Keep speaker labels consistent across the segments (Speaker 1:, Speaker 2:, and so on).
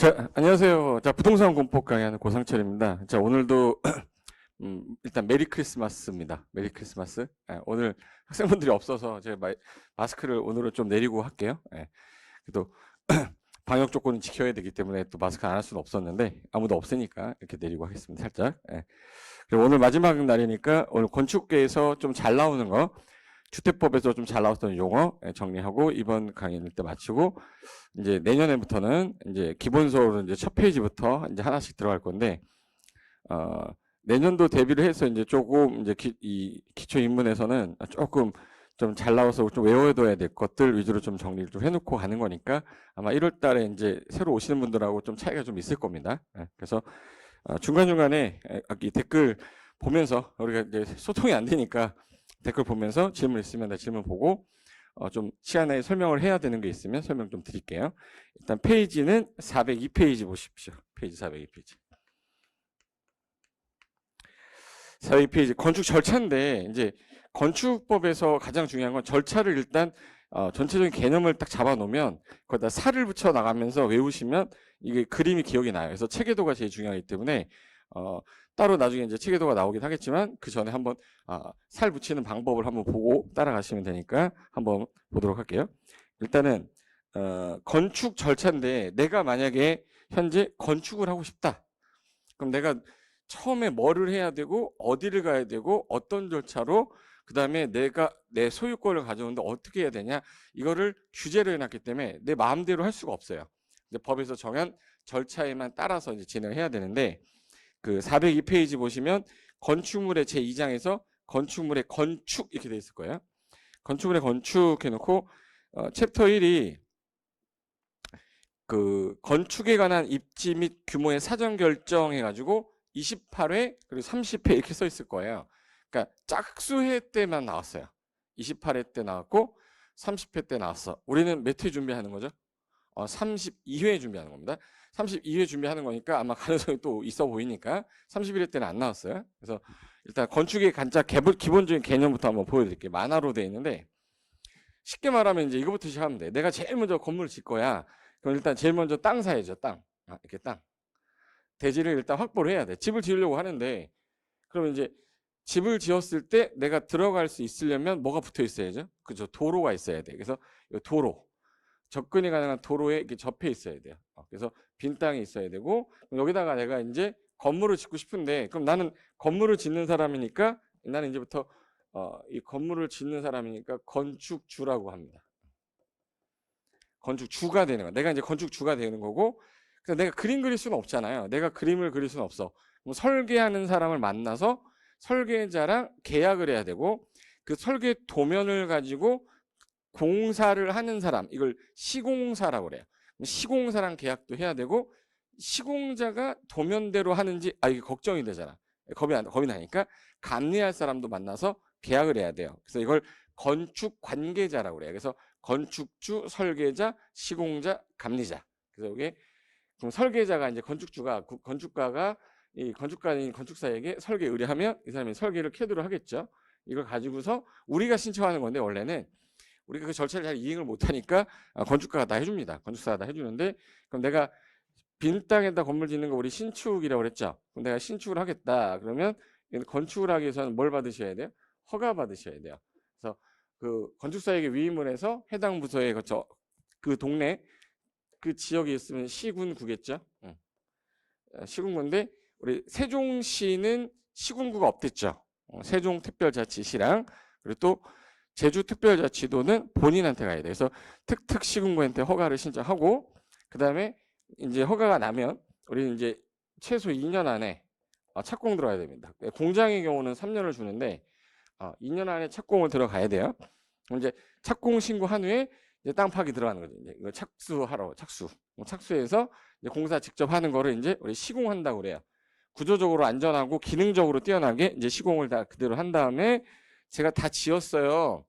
Speaker 1: 자, 안녕하세요. 자, 부동산 공법 강의하는 고상철입니다. 자, 오늘도 일단 메리 크리스마스입니다. 메리 크리스마스. 오늘 학생분들이 없어서 제가 마스크를 오늘은 좀 내리고 할게요. 그래도 방역 조건은 지켜야 되기 때문에 또 마스크 안 할 수는 없었는데 아무도 없으니까 이렇게 내리고 하겠습니다. 살짝. 그리고 오늘 마지막 날이니까 오늘 건축계에서 좀 잘 나오는 거, 주택법에서 좀 잘 나왔던 용어 정리하고 이번 강의는 때 마치고 이제 내년에부터는 이제 기본서로 이제 첫 페이지부터 이제 하나씩 들어갈 건데 내년도 대비를 해서 이제 조금 이제 이 기초 입문에서는 조금 좀 잘 나와서 좀 외워둬야 될 것들 위주로 좀 정리를 좀 해놓고 가는 거니까 아마 1월 달에 이제 새로 오시는 분들하고 좀 차이가 좀 있을 겁니다. 그래서 중간중간에 이 댓글 보면서 우리가 이제 소통이 안 되니까 댓글 보면서 질문 있으면 질문 보고 좀 시간에 설명을 해야 되는 게 있으면 설명 좀 드릴게요. 일단 페이지는 402페이지 보십시오. 페이지 402페이지. 402페이지 건축 절차인데 이제 건축법에서 가장 중요한 건 절차를 일단 전체적인 개념을 딱 잡아 놓으면 거기다 살을 붙여 나가면서 외우시면 이게 그림이 기억이 나요. 그래서 체계도가 제일 중요하기 때문에 따로 나중에 이제 체계도가 나오긴 하겠지만 그 전에 한번 살 붙이는 방법을 한번 보고 따라가시면 되니까 한번 보도록 할게요. 일단은 건축 절차인데 내가 만약에 현재 건축을 하고 싶다. 그럼 내가 처음에 뭐를 해야 되고 어디를 가야 되고 어떤 절차로 그 다음에 내가 내 소유권을 가져오는데 어떻게 해야 되냐 이거를 규제를 해놨기 때문에 내 마음대로 할 수가 없어요. 이제 법에서 정한 절차에만 따라서 이제 진행을 해야 되는데 그 402페이지 보시면 건축물의 제2장에서 건축물의 건축 이렇게 돼 있을 거예요. 건축물의 건축 해놓고 챕터 1이 그 건축에 관한 입지 및 규모의 사전 결정 해가지고 28회 그리고 30회 이렇게 써 있을 거예요. 그러니까 짝수회 때만 나왔어요. 28회 때 나왔고 30회 때 나왔어. 우리는 몇 회 준비하는 거죠? 32회 준비하는 겁니다. 32회 준비하는 거니까 아마 가능성이 또 있어 보이니까 31회 때는 안 나왔어요. 그래서 일단 건축의 간략 기본적인 개념부터 한번 보여드릴게요. 만화로 되어 있는데 쉽게 말하면 이제 이거부터 시작하면 돼. 내가 제일 먼저 건물을 짓 거야. 그럼 일단 제일 먼저 땅 사야죠. 땅. 이렇게 땅. 대지를 일단 확보를 해야 돼. 집을 지으려고 하는데 그러면 이제 집을 지었을 때 내가 들어갈 수 있으려면 뭐가 붙어 있어야죠? 그죠? 도로가 있어야 돼. 그래서 도로. 접근이 가능한 도로에 이렇게 접해 있어야 돼요. 그래서 빈 땅이 있어야 되고 여기다가 내가 이제 건물을 짓고 싶은데 그럼 나는 건물을 짓는 사람이니까 나는 이제부터 이 건물을 짓는 사람이니까 건축주라고 합니다. 건축주가 되는 거. 내가 이제 건축주가 되는 거고 그래서 내가 그림 그릴 수는 없잖아요. 내가 그림을 그릴 수는 없어. 그럼 설계하는 사람을 만나서 설계자랑 계약을 해야 되고 그 설계 도면을 가지고 공사를 하는 사람 이걸 시공사라고 그래요. 시공사랑 계약도 해야 되고 시공자가 도면대로 하는지 이게 걱정이 되잖아. 겁이 나니까 감리할 사람도 만나서 계약을 해야 돼요. 그래서 이걸 건축 관계자라고 그래요. 그래서 건축주, 설계자, 시공자, 감리자. 그래서 이게 그럼 설계자가 이제 건축가가 이 건축가인 건축사에게 설계 의뢰하면 이 사람이 설계를 캐드로 하겠죠. 이걸 가지고서 우리가 신청하는 건데 원래는 우리가 그 절차를 잘 이행을 못하니까 건축가가 다 해줍니다. 건축사가 다 해주는데 그럼 내가 빈 땅에다 건물 짓는 거 우리 신축이라고 그랬죠. 그럼 내가 신축을 하겠다. 그러면 건축을 하기 위해서는 뭘 받으셔야 돼요? 허가 받으셔야 돼요. 그래서 그 건축사에게 위임을 해서 해당 부서에 그 동네 그 지역에 있으면 시군구겠죠. 시군구인데 우리 세종시는 시군구가 없댔죠. 세종특별자치시랑 그리고 또 제주특별자치도는 본인한테 가야 돼. 그래서 특특시군구한테 허가를 신청하고 그 다음에 이제 허가가 나면 우리는 이제 최소 2년 안에 착공 들어가야 됩니다. 공장의 경우는 3년을 주는데 2년 안에 착공을 들어가야 돼요. 그럼 이제 착공 신고한 후에 이제 땅 파기 들어가는 거죠. 이제 이거 착수해서 이제 공사 직접 하는 거를 이제 우리 시공한다고 그래요. 구조적으로 안전하고 기능적으로 뛰어나게 이제 시공을 다 그대로 한 다음에 제가 다 지었어요.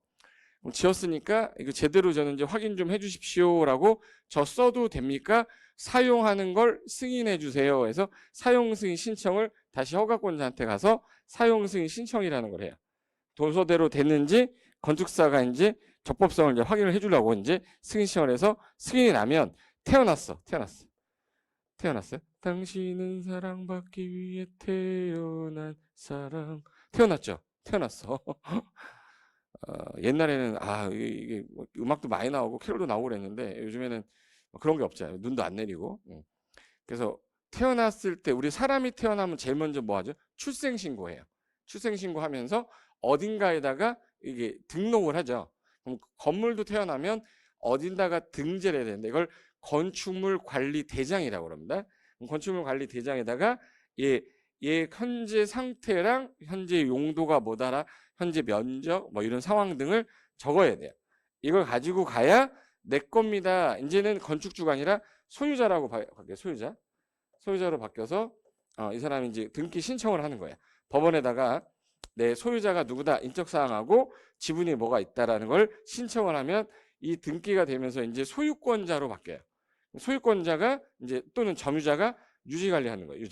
Speaker 1: 지었으니까 이거 제대로 저는 이제 확인 좀 해주십시오라고 저 써도 됩니까? 사용하는 걸 승인해 주세요. 해서 사용 승인 신청을 다시 허가권자한테 가서 사용 승인 신청이라는 걸 해요. 도서대로 됐는지 건축사가 이제 적법성을 이제 확인을 해주려고 이제 승인 신청을 해서 승인이 나면 태어났어. 태어났어요? 당신은 사랑받기 위해 태어난 사람. 태어났죠? 태어났어. 옛날에는 이게 뭐 음악도 많이 나오고 캐롤도 나오고 그랬는데 요즘에는 그런 게 없잖아요. 눈도 안 내리고. 그래서 태어났을 때 우리 사람이 태어나면 제일 먼저 뭐 하죠? 출생신고해요. 출생신고하면서 어딘가에다가 이게 등록을 하죠. 그럼 건물도 태어나면 어딘가가 등재를 해야 되는데 이걸 건축물 관리 대장이라고 합니다. 건축물 관리 대장에다가 얘 현재 상태랑 현재 용도가 뭐다라 현재 면적 뭐 이런 상황 등을 적어야 돼요. 이걸 가지고 가야 내 겁니다. 이제는 건축주가 아니라 소유자라고 바뀌어요. 소유자로 바뀌어서 이 사람이 이제 등기 신청을 하는 거예요. 법원에다가 내 소유자가 누구다 인적사항하고 지분이 뭐가 있다라는 걸 신청을 하면 이 등기가 되면서 이제 소유권자로 바뀌어요. 소유권자가 이제 또는 점유자가 유지 관리하는 거예요.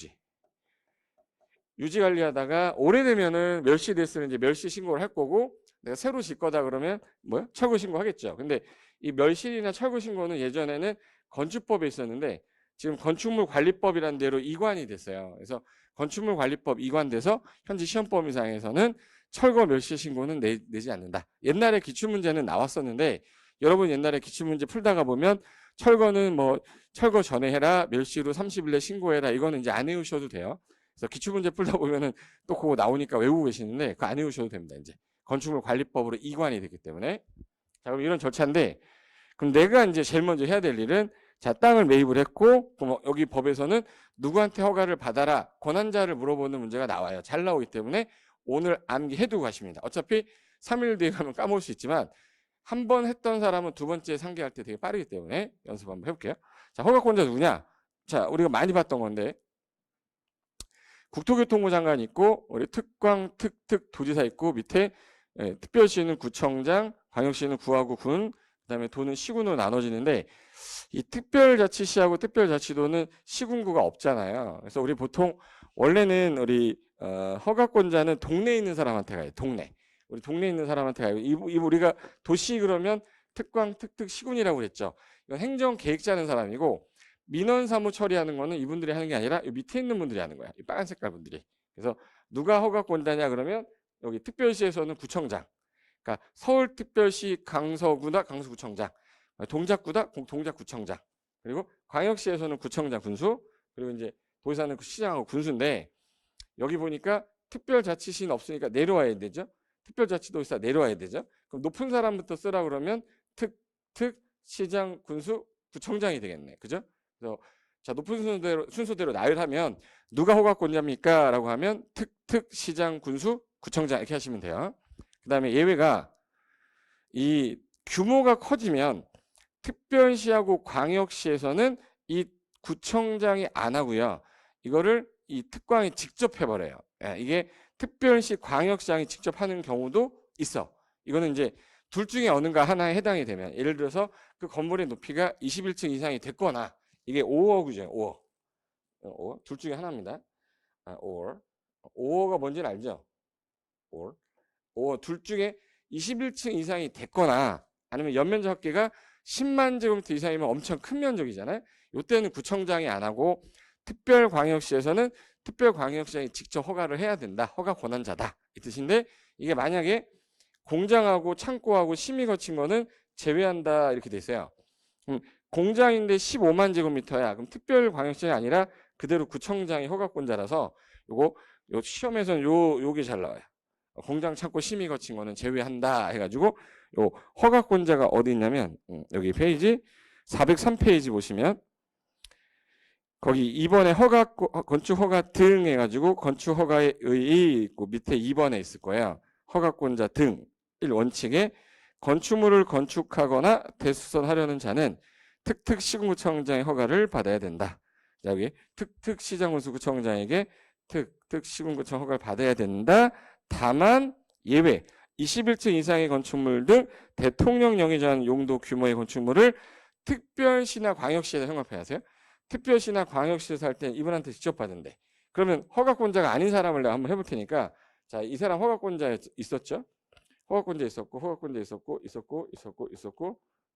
Speaker 1: 유지 관리하다가 오래되면은 멸시됐으면 이제 멸시 신고를 할 거고 내가 새로 질 거다 그러면 뭐야? 철거 신고하겠죠. 근데 이 멸실이나 철거 신고는 예전에는 건축법에 있었는데 지금 건축물 관리법이라는 데로 이관이 됐어요. 그래서 건축물 관리법 이관돼서 현재 시험 범위상에서는 철거 멸시 신고는 내지 않는다. 옛날에 기출문제는 나왔었는데 여러분 옛날에 기출문제 풀다가 보면 철거는 뭐 철거 전에 해라, 멸시로 30일 내 신고해라. 이거는 이제 안 외우셔도 돼요. 그래서 기출문제 풀다 보면은 또 그거 나오니까 외우고 계시는데 그거 안 외우셔도 됩니다. 이제 건축물 관리법으로 이관이 되기 때문에. 자, 그럼 이런 절차인데 그럼 내가 이제 제일 먼저 해야 될 일은 자, 땅을 매입을 했고 그럼 여기 법에서는 누구한테 허가를 받아라 권한자를 물어보는 문제가 나와요. 잘 나오기 때문에 오늘 암기해두고 가십니다. 어차피 3일 뒤에 가면 까먹을 수 있지만 한 번 했던 사람은 두 번째 상기할 때 되게 빠르기 때문에 연습 한번 해볼게요. 자, 허가권자 누구냐? 자, 우리가 많이 봤던 건데 국토교통부 장관 있고 우리 특광, 특특 도지사 있고 밑에 특별시는 구청장, 광역시는 구하고 군, 그다음에 도는 시군으로 나눠지는데 이 특별자치시하고 특별자치도는 시군구가 없잖아요. 그래서 우리 보통 원래는 우리 허가권자는 동네에 있는 사람한테 가요. 우리 동네에 있는 사람한테 가요. 우리가 도시 그러면 특광, 특특, 시군이라고 그랬죠. 이건 행정 계획 짜는 사람이고 민원 사무 처리하는 거는 이분들이 하는 게 아니라 이 밑에 있는 분들이 하는 거야. 이 빨간 색깔 분들이. 그래서 누가 허가권자냐 그러면 여기 특별시에서는 구청장. 그러니까 서울특별시 강서구나 강서구청장, 동작구다 동작구청장, 그리고 광역시에서는 구청장 군수, 그리고 이제 도지사는 시장하고 군수인데 여기 보니까 특별자치시는 없으니까 내려와야 되죠. 특별자치도지사 내려와야 되죠. 그럼 높은 사람부터 쓰라 그러면 특특 시장 군수 구청장이 되겠네. 그죠? 그래서 자, 높은 순서대로 나열하면 누가 허가권자입니까? 라고 하면 특특 시장 군수 구청장 이렇게 하시면 돼요. 그 다음에 예외가 이 규모가 커지면 특별시하고 광역시에서는 이 구청장이 안 하고요. 이거를 이 특광이 직접 해버려요. 이게 특별시 광역시장이 직접 하는 경우도 있어. 이거는 이제 둘 중에 어느가 하나에 해당이 되면 예를 들어서 그 건물의 높이가 21층 이상이 됐거나 이게 5호구죠. 5호. 둘 중에 하나입니다. 5호가 뭔지는 알죠? 5호. 둘 중에 21층 이상이 됐거나 아니면 연면적 합계가 10만 제곱미터 이상이면 엄청 큰 면적이잖아요. 이때는 구청장이 안 하고 특별광역시에서는 특별광역시장이 직접 허가를 해야 된다. 허가 권한자다. 이 뜻인데 이게 만약에 공장하고 창고하고 심의 거친 거는 제외한다 이렇게 돼 있어요. 공장인데 15만 제곱미터야. 그럼 특별광역시장이 아니라 그대로 구청장이 허가권자라서 요 시험에서는 요게 잘 나와요. 공장 창고 심의 거친 거는 제외한다 해가지고 요 허가권자가 어디 있냐면 여기 페이지 403페이지 보시면 거기 이번에 건축 허가 등 해가지고 건축 허가의 의의 있고 밑에 2번에 있을 거예요. 허가권자 등 1원칙에 건축물을 건축하거나 대수선하려는 자는 특특시군구청장의 허가를 받아야 된다. 여기 특특시장군수구청장에게 특특시군구청 허가를 받아야 된다. 다만 예외 21층 이상의 건축물 등 대통령령에 정한 용도 규모의 건축물을 특별시나 광역시에서 형합해야 하세요. 특별시나 광역시에서 할 때 이분한테 직접 받은대. 그러면 허가권자가 아닌 사람을 내가 한번 해볼 테니까 자, 이 사람 허가권자 있었죠? 허가권자 있었고 허가권자 있었고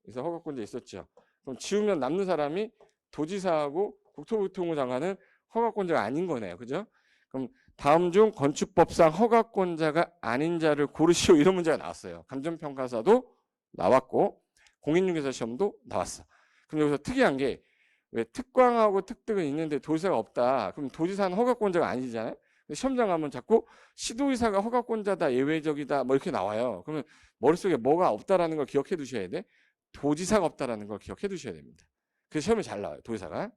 Speaker 1: 그래서 허가권자 있었죠. 그럼 지우면 남는 사람이 도지사하고 국토교통부 장관은 허가권자가 아닌 거네요. 그죠? 그럼 다음 중 건축법상 허가권자가 아닌 자를 고르시오 이런 문제가 나왔어요. 감정평가사도 나왔고 공인중개사 시험도 나왔어. 그럼 여기서 특이한 게 왜 특광하고 특등은 있는데 도지사가 없다. 그럼 도지사는 허가권자가 아니잖아요. 시험장 가면 자꾸 시도의사가 허가권자다, 예외적이다 뭐 이렇게 나와요. 그러면 머릿속에 뭐가 없다라는 걸 기억해 두셔야 돼. 도지사가 없다라는 걸 기억해 두셔야 됩니다. 그래서 시험에 잘 나와요. 도지사가.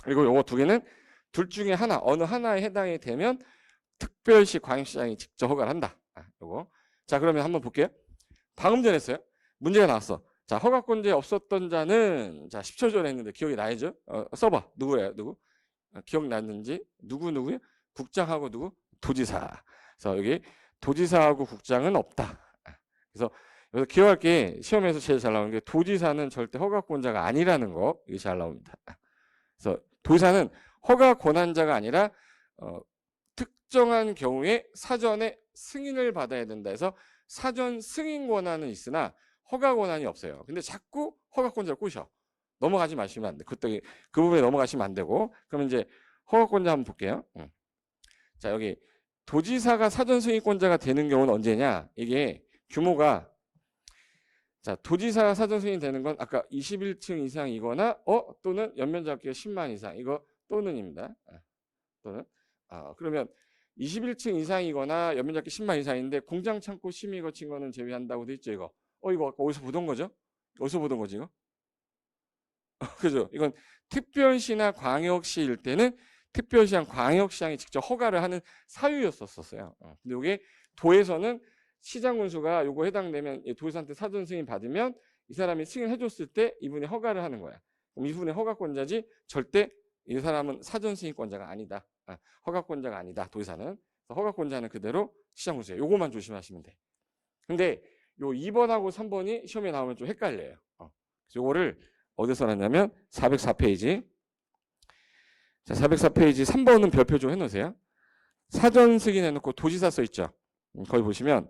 Speaker 1: 그리고 요거 두 개는 둘 중에 하나, 어느 하나에 해당이 되면 특별시 광역시장이 직접 허가를 한다. 요거. 자, 그러면 한번 볼게요. 방금 전에 했어요. 문제가 나왔어. 자, 허가권자에 없었던 자는 자 10초 전에 했는데 기억이 나야죠. 써봐. 누구예요? 누구? 기억났는지? 누구요? 국장하고 누구? 도지사. 그래서 여기 도지사하고 국장은 없다. 그래서 여기서 기억할 게 시험에서 제일 잘 나오는 게 도지사는 절대 허가권자가 아니라는 거. 이게 잘 나옵니다. 그래서 도지사는 허가 권한자가 아니라 특정한 경우에 사전에 승인을 받아야 된다 해서 사전 승인 권한은 있으나 허가 권한이 없어요. 근데 자꾸 허가권자를 꼬셔. 넘어가지 마시면 안 돼. 그 부분에 넘어가시면 안 되고. 그러면 이제 허가권자 한번 볼게요. 자, 여기 도지사가 사전 승인권자가 되는 경우는 언제냐? 이게 규모가 자, 도지사가 사전 승인이 되는 건 아까 21층 이상이거나 또는 연면적기가 10만 이상 이거 또는입니다. 또는 그러면 21층 이상이거나 연면적기 10만 이상인데 공장 창고 심의 거친 거는 제외한다고 돼 있죠, 이거. 이거 아까 어디서 보던 거죠? 어디서 보던 거지, 이거? 그죠? 이건 특별시나 광역시일 때는 특별시랑 광역시장이 직접 허가를 하는 사유였었어요. 근데 이게 도에서는 시장 군수가 요거 해당되면 도지사한테 사전 승인 받으면 이 사람이 승인해 줬을 때 이분이 허가를 하는 거야. 그럼 이분의 허가권자지 절대 이 사람은 사전 승인권자가 아니다. 허가권자가 아니다. 도지사는. 허가권자는 그대로 시장 군수예요. 요거만 조심하시면 돼. 근데 요 2번하고 3번이 시험에 나오면 좀 헷갈려요. 그래서 요거를 어디서 놨냐면 404페이지. 자, 404페이지 3번은 별표 좀 해놓으세요. 사전 승인해놓고 도지사 써있죠. 거기 보시면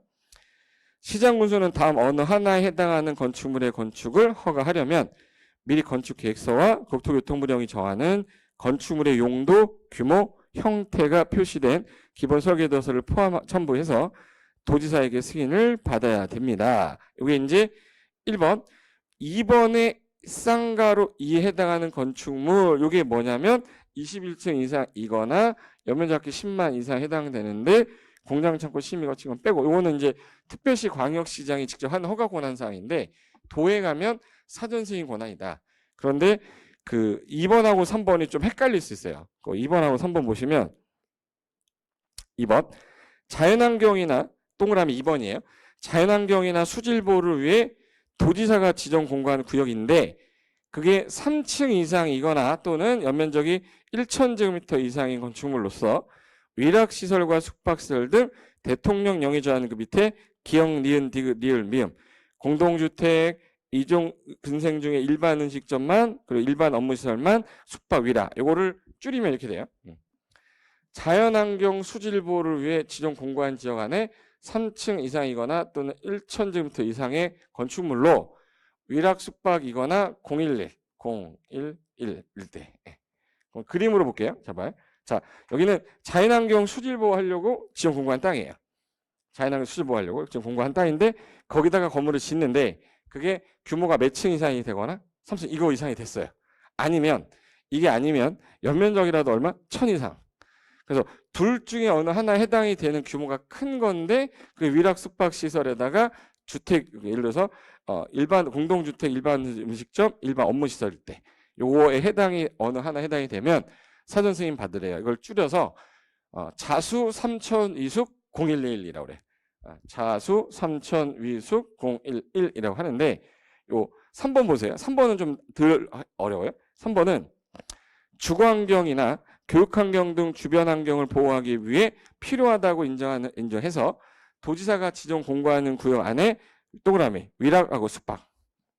Speaker 1: 시장군수는 다음 어느 하나에 해당하는 건축물의 건축을 허가하려면 미리 건축계획서와 국토교통부령이 정하는 건축물의 용도, 규모, 형태가 표시된 기본 설계도서를 첨부해서 도지사에게 승인을 받아야 됩니다. 이게 이제 1번, 2번의 쌍가로 2에 해당하는 건축물 이게 뭐냐면 21층 이상이거나 연면적기 10만 이상 해당되는데 공장 창고 심의 거친 건 빼고 이거는 이제 특별시 광역시장이 직접 하는 허가 권한 사항인데 도에 가면 사전 승인 권한이다. 그런데 그 2번하고 3번이 좀 헷갈릴 수 있어요. 2번하고 3번 보시면 2번 자연환경이나 동그라미 2번이에요. 자연환경이나 수질보호를 위해 도지사가 지정 공고한 구역인데 그게 3층 이상이거나 또는 연면적이 1,000제곱미터 이상인 건축물로서 위락시설과 숙박시설 등 대통령 영의조하는 그 밑에 기역, 니은, 디귿, 리을, 미음 공동주택, 이종 근생 중에 일반 음식점만 그리고 일반 업무시설만 숙박, 위락 요거를 줄이면 이렇게 돼요. 자연환경 수질보호를 위해 지정 공고한 지역 안에 3층 이상이거나 또는 1,000제곱미터 이상의 건축물로 위락 숙박이거나 011 일대. 그림으로 볼게요. 자, 여기는 자연환경 수질보호 하려고 지정 공고한 땅이에요. 자연환경 수질보호 하려고 지정 공고한 땅인데 거기다가 건물을 짓는데 그게 규모가 몇 층 이상이 되거나 3층 이거 이상이 됐어요. 아니면 이게 아니면 연면적이라도 얼마? 1000 이상. 그래서 둘 중에 어느 하나에 해당이 되는 규모가 큰 건데 그 위락 숙박 시설에다가 주택 예를 들어서 일반 공동주택, 일반 음식점, 일반 업무시설일 때 요거에 해당이 어느 하나 해당이 되면 사전 승인 받으래요. 이걸 줄여서 자수 3천 위숙 0111이라고 그래. 자수 3천 위숙 011이라고 하는데 요 3번 보세요. 3번은 좀 덜 어려워요. 3번은 주거환경이나 교육환경 등 주변 환경을 보호하기 위해 필요하다고 인정해서 도지사가 지정 공고하는 구역 안에 동그라미 위락하고 숙박.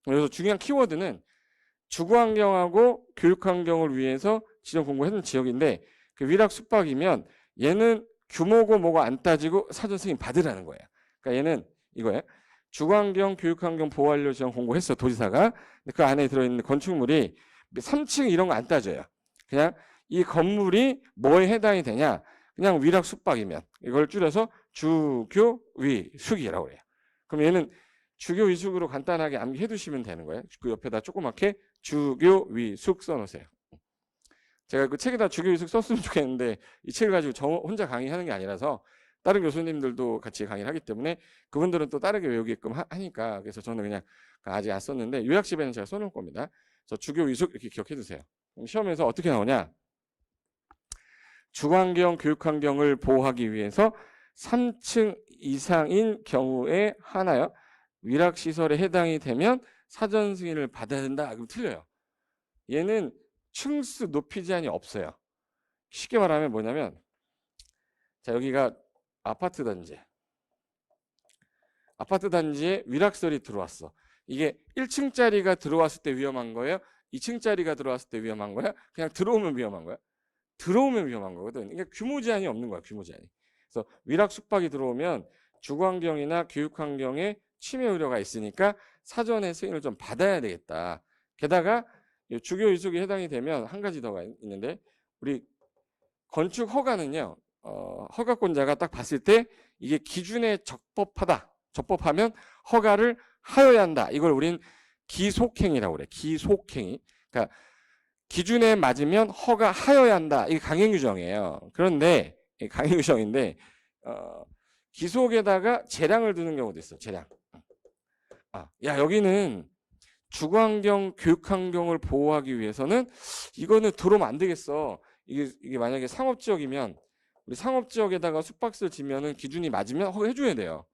Speaker 1: 그래서 중요한 키워드는 주거환경하고 교육환경을 위해서 지정 공고했는 지역인데 그 위락 숙박이면 얘는 규모고 뭐가 안 따지고 사전 승인 받으라는 거예요. 그러니까 얘는 이거예요. 주거환경, 교육환경 보호하려고 지정 공고했어 도지사가. 근데 그 안에 들어있는 건축물이 3층 이런 거 안 따져요. 그냥 이 건물이 뭐에 해당이 되냐? 그냥 위락 숙박이면 이걸 줄여서 주교위숙이라고 해요. 그럼 얘는 주교위숙으로 간단하게 암기해 두시면 되는 거예요. 그 옆에다 조그맣게 주교위숙 써놓으세요. 제가 그 책에다 주교위숙 썼으면 좋겠는데 이 책을 가지고 저 혼자 강의하는 게 아니라서 다른 교수님들도 같이 강의를 하기 때문에 그분들은 또 다르게 외우게끔 하니까 그래서 저는 그냥 아직 안 썼는데 요약집에는 제가 써놓을 겁니다. 그래서 주교위숙 이렇게 기억해 두세요. 그럼 시험에서 어떻게 나오냐? 주거환경, 교육환경을 보호하기 위해서 3층 이상인 경우에 하나요. 위락시설에 해당이 되면 사전 승인을 받아야 된다. 그럼 틀려요. 얘는 층수 높이 제한이 없어요. 쉽게 말하면 뭐냐면 자 여기가 아파트 단지에 위락설이 들어왔어. 이게 1층짜리가 들어왔을 때 위험한 거예요? 2층짜리가 들어왔을 때 위험한 거야? 그냥 들어오면 위험한 거야? 들어오면 위험한 거거든. 그러니까 규모 제한이 없는 거야. 규모 제한이. 그래서 위락 숙박이 들어오면 주거환경이나 교육환경에 침해 우려가 있으니까 사전에 승인을 좀 받아야 되겠다. 게다가 주교위숙에 해당이 되면 한 가지 더 있는데 우리 건축 허가는요. 허가권자가 딱 봤을 때 이게 기준에 적법하면 허가를 하여야 한다. 이걸 우린 기속행위라고 그래. 기속행위. 그러니까 기준에 맞으면 허가하여야 한다. 이게 강행규정이에요. 그런데 강행규정인데 기속에다가 재량을 두는 경우도 있어. 재량. 야 여기는 주거환경, 교육환경을 보호하기 위해서는 이거는 들어오면 안 되겠어. 이게 만약에 상업지역이면 우리 상업지역에다가 숙박시설 지면은 기준이 맞으면 허가해줘야 돼요.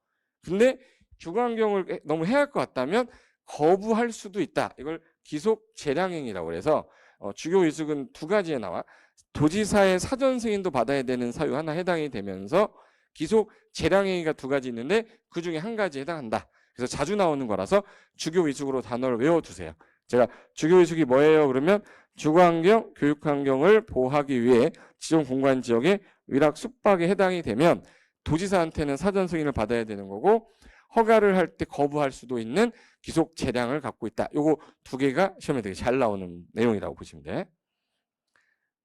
Speaker 1: 근데 주거환경을 너무 해할 것 같다면 거부할 수도 있다. 이걸 기속 재량행위라고 그래서 주교위숙은 두 가지에 나와. 도지사의 사전 승인도 받아야 되는 사유 하나 해당이 되면서 기속 재량행위가 두 가지 있는데 그 중에 한 가지에 해당한다. 그래서 자주 나오는 거라서 주교위숙으로 단어를 외워두세요. 제가 주교위숙이 뭐예요? 그러면 주거환경, 교육환경을 보호하기 위해 지정 공간 지역에 위락 숙박에 해당이 되면 도지사한테는 사전 승인을 받아야 되는 거고 허가를 할 때 거부할 수도 있는 기속 재량을 갖고 있다. 요거 두 개가 시험에 되게 잘 나오는 내용이라고 보시면 돼.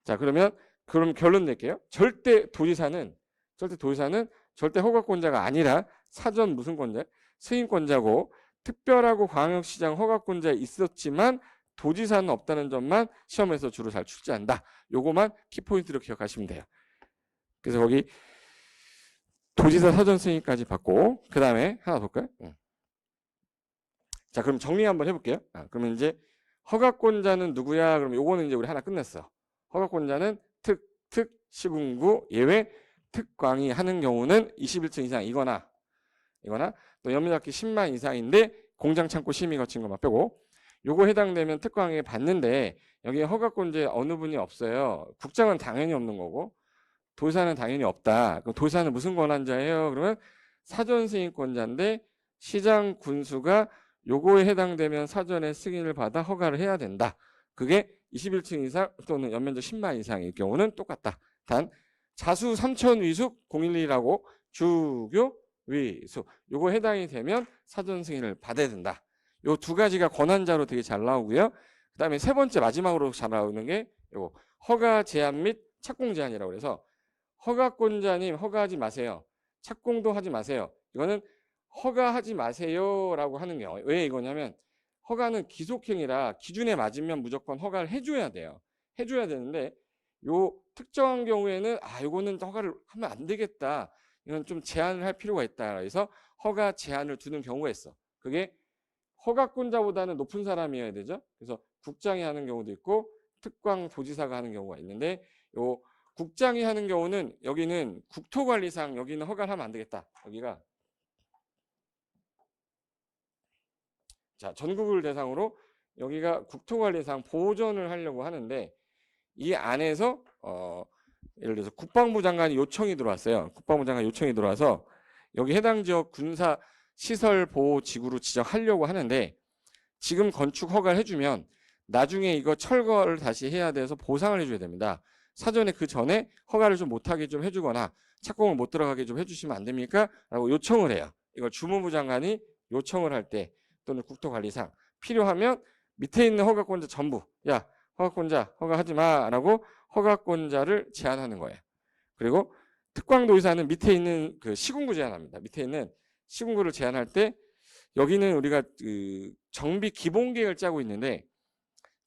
Speaker 1: 자, 그럼 결론 낼게요. 절대 도지사는 절대 허가권자가 아니라 사전 무슨 권자? 승인권자고 특별하고 광역시장 허가권자에 있었지만 도지사는 없다는 점만 시험에서 주로 잘 출제한다. 요거만 키포인트로 기억하시면 돼요. 그래서 거기 도지사 사전 승인까지 받고 그 다음에 하나 볼까요? 자, 그럼 정리 한번 해볼게요. 그러면 이제 허가권자는 누구야? 그럼 요거는 이제 우리 하나 끝냈어. 허가권자는 특, 시군구, 예외, 특광이 하는 경우는 21층 이상 이거나 또 연면적기 10만 이상인데 공장 창고 심의 거친 것만 빼고 요거 해당되면 특광에 받는데 여기 허가권자에 어느 분이 없어요. 국장은 당연히 없는 거고 도지사는 당연히 없다. 그럼 도지사는 무슨 권한자예요? 그러면 사전 승인권자인데 시장 군수가 요거에 해당되면 사전에 승인을 받아 허가를 해야 된다. 그게 21층 이상 또는 연면적 10만 이상일 경우는 똑같다. 단 자수 3천 위숙 012라고 주교 위숙 요거 해당이 되면 사전 승인을 받아야 된다. 요 두 가지가 권한자로 되게 잘 나오고요. 그 다음에 세 번째 마지막으로 잘 나오는 게 요거 허가 제한 및 착공 제한이라고 그래서 허가권자님 허가하지 마세요. 착공도 하지 마세요. 이거는 허가하지 마세요라고 하는 경우. 왜 이거냐면 허가는 기속행위라 기준에 맞으면 무조건 허가를 해줘야 돼요. 해줘야 되는데 요 특정한 경우에는 이거는 허가를 하면 안 되겠다. 이건 좀 제한을 할 필요가 있다. 그래서 허가 제한을 두는 경우가 있어. 그게 허가권자보다는 높은 사람이어야 되죠. 그래서 국장이 하는 경우도 있고 특광 도지사가 하는 경우가 있는데 요 국장이 하는 경우는 여기는 국토관리상 여기는 허가를 하면 안 되겠다. 여기가 자 전국을 대상으로 여기가 국토관리상 보존을 하려고 하는데 이 안에서 예를 들어서 국방부 장관이 요청이 들어왔어요. 국방부 장관 요청이 들어와서 여기 해당 지역 군사 시설 보호 지구로 지정하려고 하는데 지금 건축 허가를 해주면 나중에 이거 철거를 다시 해야 돼서 보상을 해줘야 됩니다. 사전에 그 전에 허가를 좀 못하게 좀 해주거나 착공을 못 들어가게 좀 해주시면 안 됩니까? 라고 요청을 해요. 이걸 주무부 장관이 요청을 할 때 또는 국토관리상 필요하면 밑에 있는 허가권자 전부 야 허가권자 허가하지 마라고 허가권자를 제한하는 거예요. 그리고 특광도의사는 밑에 있는 그 시군구 제한합니다. 밑에 있는 시군구를 제한할 때 여기는 우리가 그 정비 기본계획을 짜고 있는데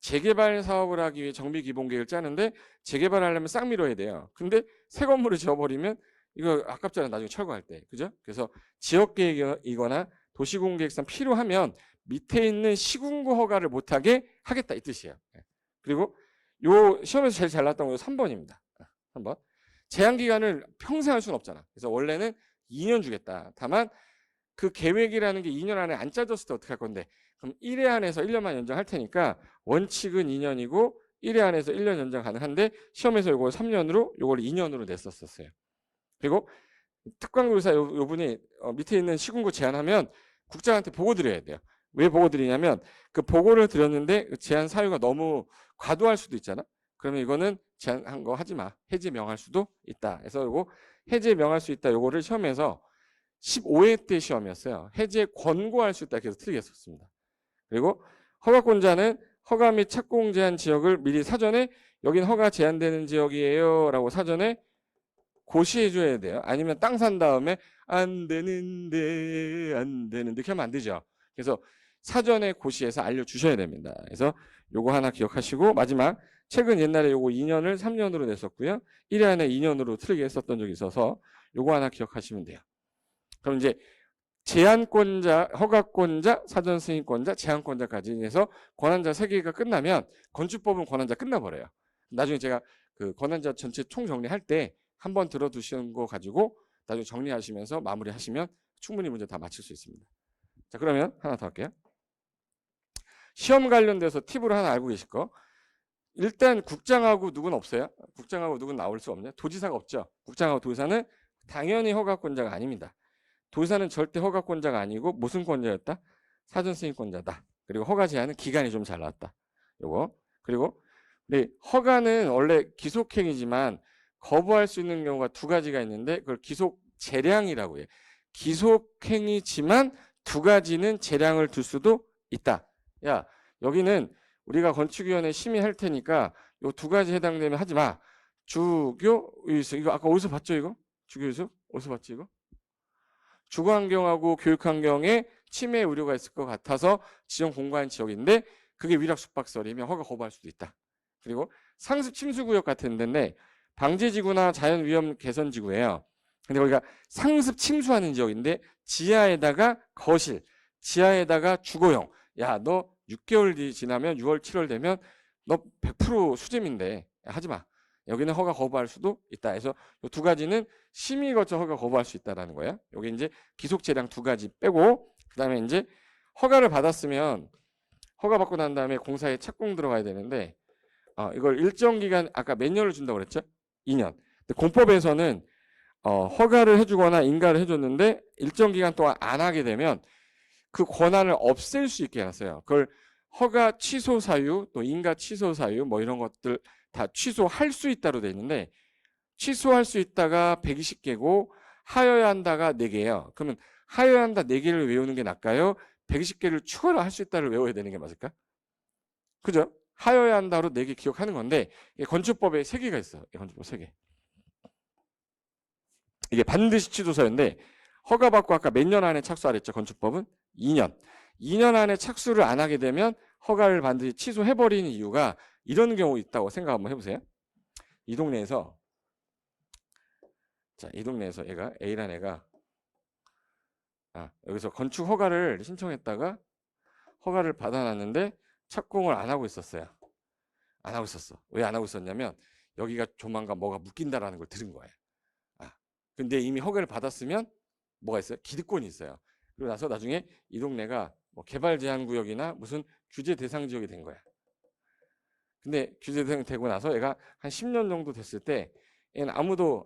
Speaker 1: 재개발 사업을 하기 위해 정비 기본계획을 짜는데 재개발하려면 쌍미뤄야 돼요. 근데 새 건물을 지어버리면 이거 아깝잖아요. 나중에 철거할 때. 그죠? 그래서 지역계획이거나 도시공계획상 필요하면 밑에 있는 시군구 허가를 못하게 하겠다 이 뜻이에요. 그리고 요 시험에서 제일 잘 나왔던 거 3번입니다. 3번. 제한기간을 평생 할 수는 없잖아. 그래서 원래는 2년 주겠다. 다만 그 계획이라는 게 2년 안에 안 짜졌을 때 어떻게 할 건데 그럼 1회 안에서 1년만 연장할 테니까 원칙은 2년이고 1회 안에서 1년 연장 가능한데 시험에서 이걸 3년으로 이걸 2년으로 냈었어요. 그리고 특광교사 요 분이 밑에 있는 시군구 제한하면 국장한테 보고 드려야 돼요. 왜 보고 드리냐면 그 보고를 드렸는데 제한 사유가 너무 과도할 수도 있잖아. 그러면 이거는 제한한 거 하지 마. 해제 명할 수도 있다. 그래서 이거 해제 명할 수 있다. 요거를 시험에서 15회 때 시험이었어요. 해제 권고할 수 있다. 그래서 틀리게 썼습니다. 그리고 허가권자는 허가 및 착공 제한 지역을 미리 사전에 여긴 허가 제한되는 지역이에요 라고 사전에 고시해 줘야 돼요. 아니면 땅 산 다음에 안 되는데 이렇게 하면 안 되죠. 그래서 사전에 고시해서 알려주셔야 됩니다. 그래서 요거 하나 기억하시고 마지막 최근 옛날에 요거 2년을 3년으로 냈었고요. 1회 안에 2년으로 틀리게 했었던 적이 있어서 요거 하나 기억하시면 돼요. 그럼 이제 제한권자, 허가권자, 사전승인권자, 제한권자까지 해서 권한자 3개가 끝나면 건축법은 권한자 끝나버려요. 나중에 제가 그 권한자 전체 총정리할 때 한번 들어두시는 거 가지고 나중에 정리하시면서 마무리하시면 충분히 문제 다 맞출 수 있습니다. 자, 그러면 하나 더 할게요. 시험 관련돼서 팁으로 하나 알고 계실 거. 일단 국장하고 누구는 없어요. 국장하고 누구는 나올 수 없냐. 도지사가 없죠. 국장하고 도지사는 당연히 허가권자가 아닙니다. 도지사는 절대 허가권자가 아니고 무슨 권자였다? 사전승인권자다. 그리고 허가 제한은 기간이 좀 잘 나왔다. 요거. 그리고 허가는 원래 기속행위지만 거부할 수 있는 경우가 2가지가 있는데 그걸 기속 재량이라고 해요. 기속행위지만 2가지는 재량을 둘 수도 있다. 야, 여기는 우리가 건축위원회 심의할 테니까 요 2가지 해당되면 하지 마. 주교 의수 이거 아까 어디서 봤죠 이거? 주교 의수 어디서 봤지 이거? 주거환경하고 교육환경에 침해 우려가 있을 것 같아서 지정 공간 지역인데 그게 위락 숙박설이면 허가 거부할 수도 있다. 그리고 상습 침수구역 같은 데인데 방제지구나 자연위험 개선지구예요. 근데 거기가 상습 침수하는 지역인데 지하에다가 거실, 지하에다가 주거용. 야, 너 6개월 뒤 지나면 6월, 7월 되면 너 100% 수재민데 하지 마. 여기는 허가 거부할 수도 있다. 그래서 이 2가지는 심의 거쳐 허가 거부할 수 있다라는 거예요. 여기 이제 기속 재량 2가지 빼고 그다음에 이제 허가를 받았으면 허가 받고 난 다음에 공사에 착공 들어가야 되는데 이걸 일정 기간 아까 몇 년을 준다고 그랬죠? 2년. 근데 공법에서는 허가를 해주거나 인가를 해줬는데 일정 기간 동안 안 하게 되면 그 권한을 없앨 수 있게 해놨어요. 그걸 허가 취소 사유 또 인가 취소 사유 뭐 이런 것들 다 취소할 수 있다로 돼 있는데 취소할 수 있다가 120개고 하여야 한다가 4개예요. 그러면 하여야 한다 4개를 외우는 게 낫까요? 120개를 추가로 할 수 있다를 외워야 되는 게 맞을까? 그죠? 하여야 한다로 4개 기억하는 건데 건축법에 3개가 있어요. 건축법 3개. 이게 반드시 취소사유인데 허가받고 아까 몇 년 안에 착수하랬죠? 건축법은 2년. 2년 안에 착수를 안 하게 되면 허가를 반드시 취소해버리는 이유가 이런 경우 있다고 생각 한번 해보세요. 이 동네에서 얘가 A라는 애가 여기서 건축 허가를 신청했다가 허가를 받아놨는데 착공을 안 하고 있었어요. 안 하고 있었어. 왜 안 하고 있었냐면 여기가 조만간 뭐가 묶인다라는 걸 들은 거예요. 근데 이미 허가를 받았으면 뭐가 있어요? 기득권이 있어요. 그리고 나서 나중에 이 동네가 뭐 개발 제한 구역이나 무슨 규제 대상 지역이 된 거야. 근데 규제 대상 되고 나서 얘가 한 10년 정도 됐을 때 얘는 아무도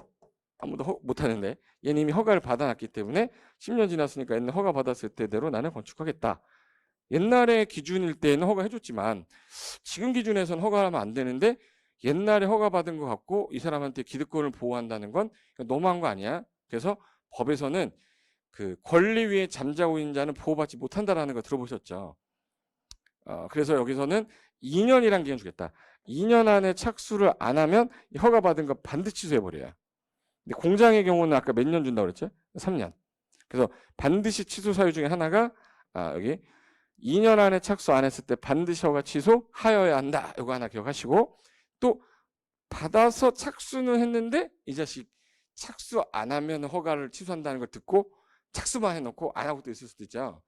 Speaker 1: 못 하는데 얘는 이미 허가를 받아놨기 때문에 10년 지났으니까 옛날 허가 받았을 때대로 나는 건축하겠다. 옛날에 기준일 때는 허가 해줬지만 지금 기준에서는 허가하면 안 되는데 옛날에 허가 받은 것 같고 이 사람한테 기득권을 보호한다는 건 너무한 거 아니야? 그래서 법에서는 그 권리 위에 잠자고 있는 자는 보호받지 못한다라는 거 들어보셨죠? 그래서 여기서는 2년이란 기간 주겠다. 2년 안에 착수를 안 하면 허가받은 거 반드시 취소해버려요. 근데 공장의 경우는 아까 몇 년 준다고 그랬죠? 3년. 그래서 반드시 취소 사유 중에 하나가 여기 2년 안에 착수 안 했을 때 반드시 허가 취소하여야 한다. 이거 하나 기억하시고, 또 받아서 착수는 했는데 이 자식 착수 안 하면 허가를 취소한다는 걸 듣고 착수만 해놓고 안 하고 또 있을 수도 있죠.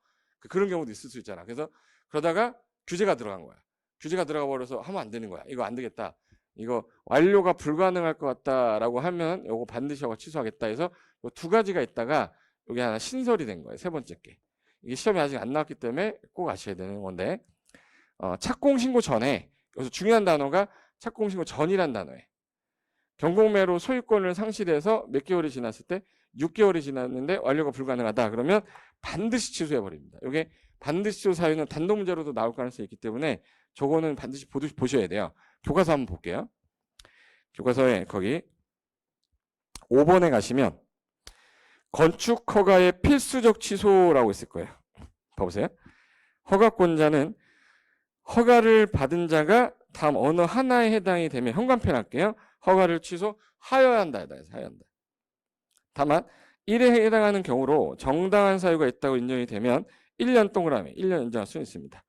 Speaker 1: 그런 경우도 있을 수 있잖아. 그래서 그러다가 규제가 들어간 거야. 규제가 들어가 버려서 하면 안 되는 거야. 이거 안 되겠다. 이거 완료가 불가능할 것 같다라고 하면 이거 반드시 허가 취소하겠다 해서 두 가지가 있다가 여기 하나 신설이 된 거예요. 세 번째 게. 이게 시험에 아직 안 나왔기 때문에 꼭 아셔야 되는 건데, 착공신고 전에, 여기서 중요한 단어가 착공신고 전이란 단어예요. 경공매로 소유권을 상실해서 몇 개월이 지났을 때 6개월이 지났는데 완료가 불가능하다. 그러면 반드시 취소해버립니다. 이게 반드시 취소 사유는 단독 문제로도 나올 가능성이 있기 때문에 저거는 반드시 보셔야 돼요. 교과서 한번 볼게요. 교과서에 거기 5번에 가시면 건축 허가의 필수적 취소라고 있을 거예요. 봐보세요. 허가권자는 허가를 받은 자가 다음 어느 하나에 해당이 되면 현관편 할게요. 허가를 취소하여야 한다. 하여야 한다. 다만 1에 해당하는 경우로 정당한 사유가 있다고 인정이 되면 1년 동그라미 1년 인정할 수 있습니다.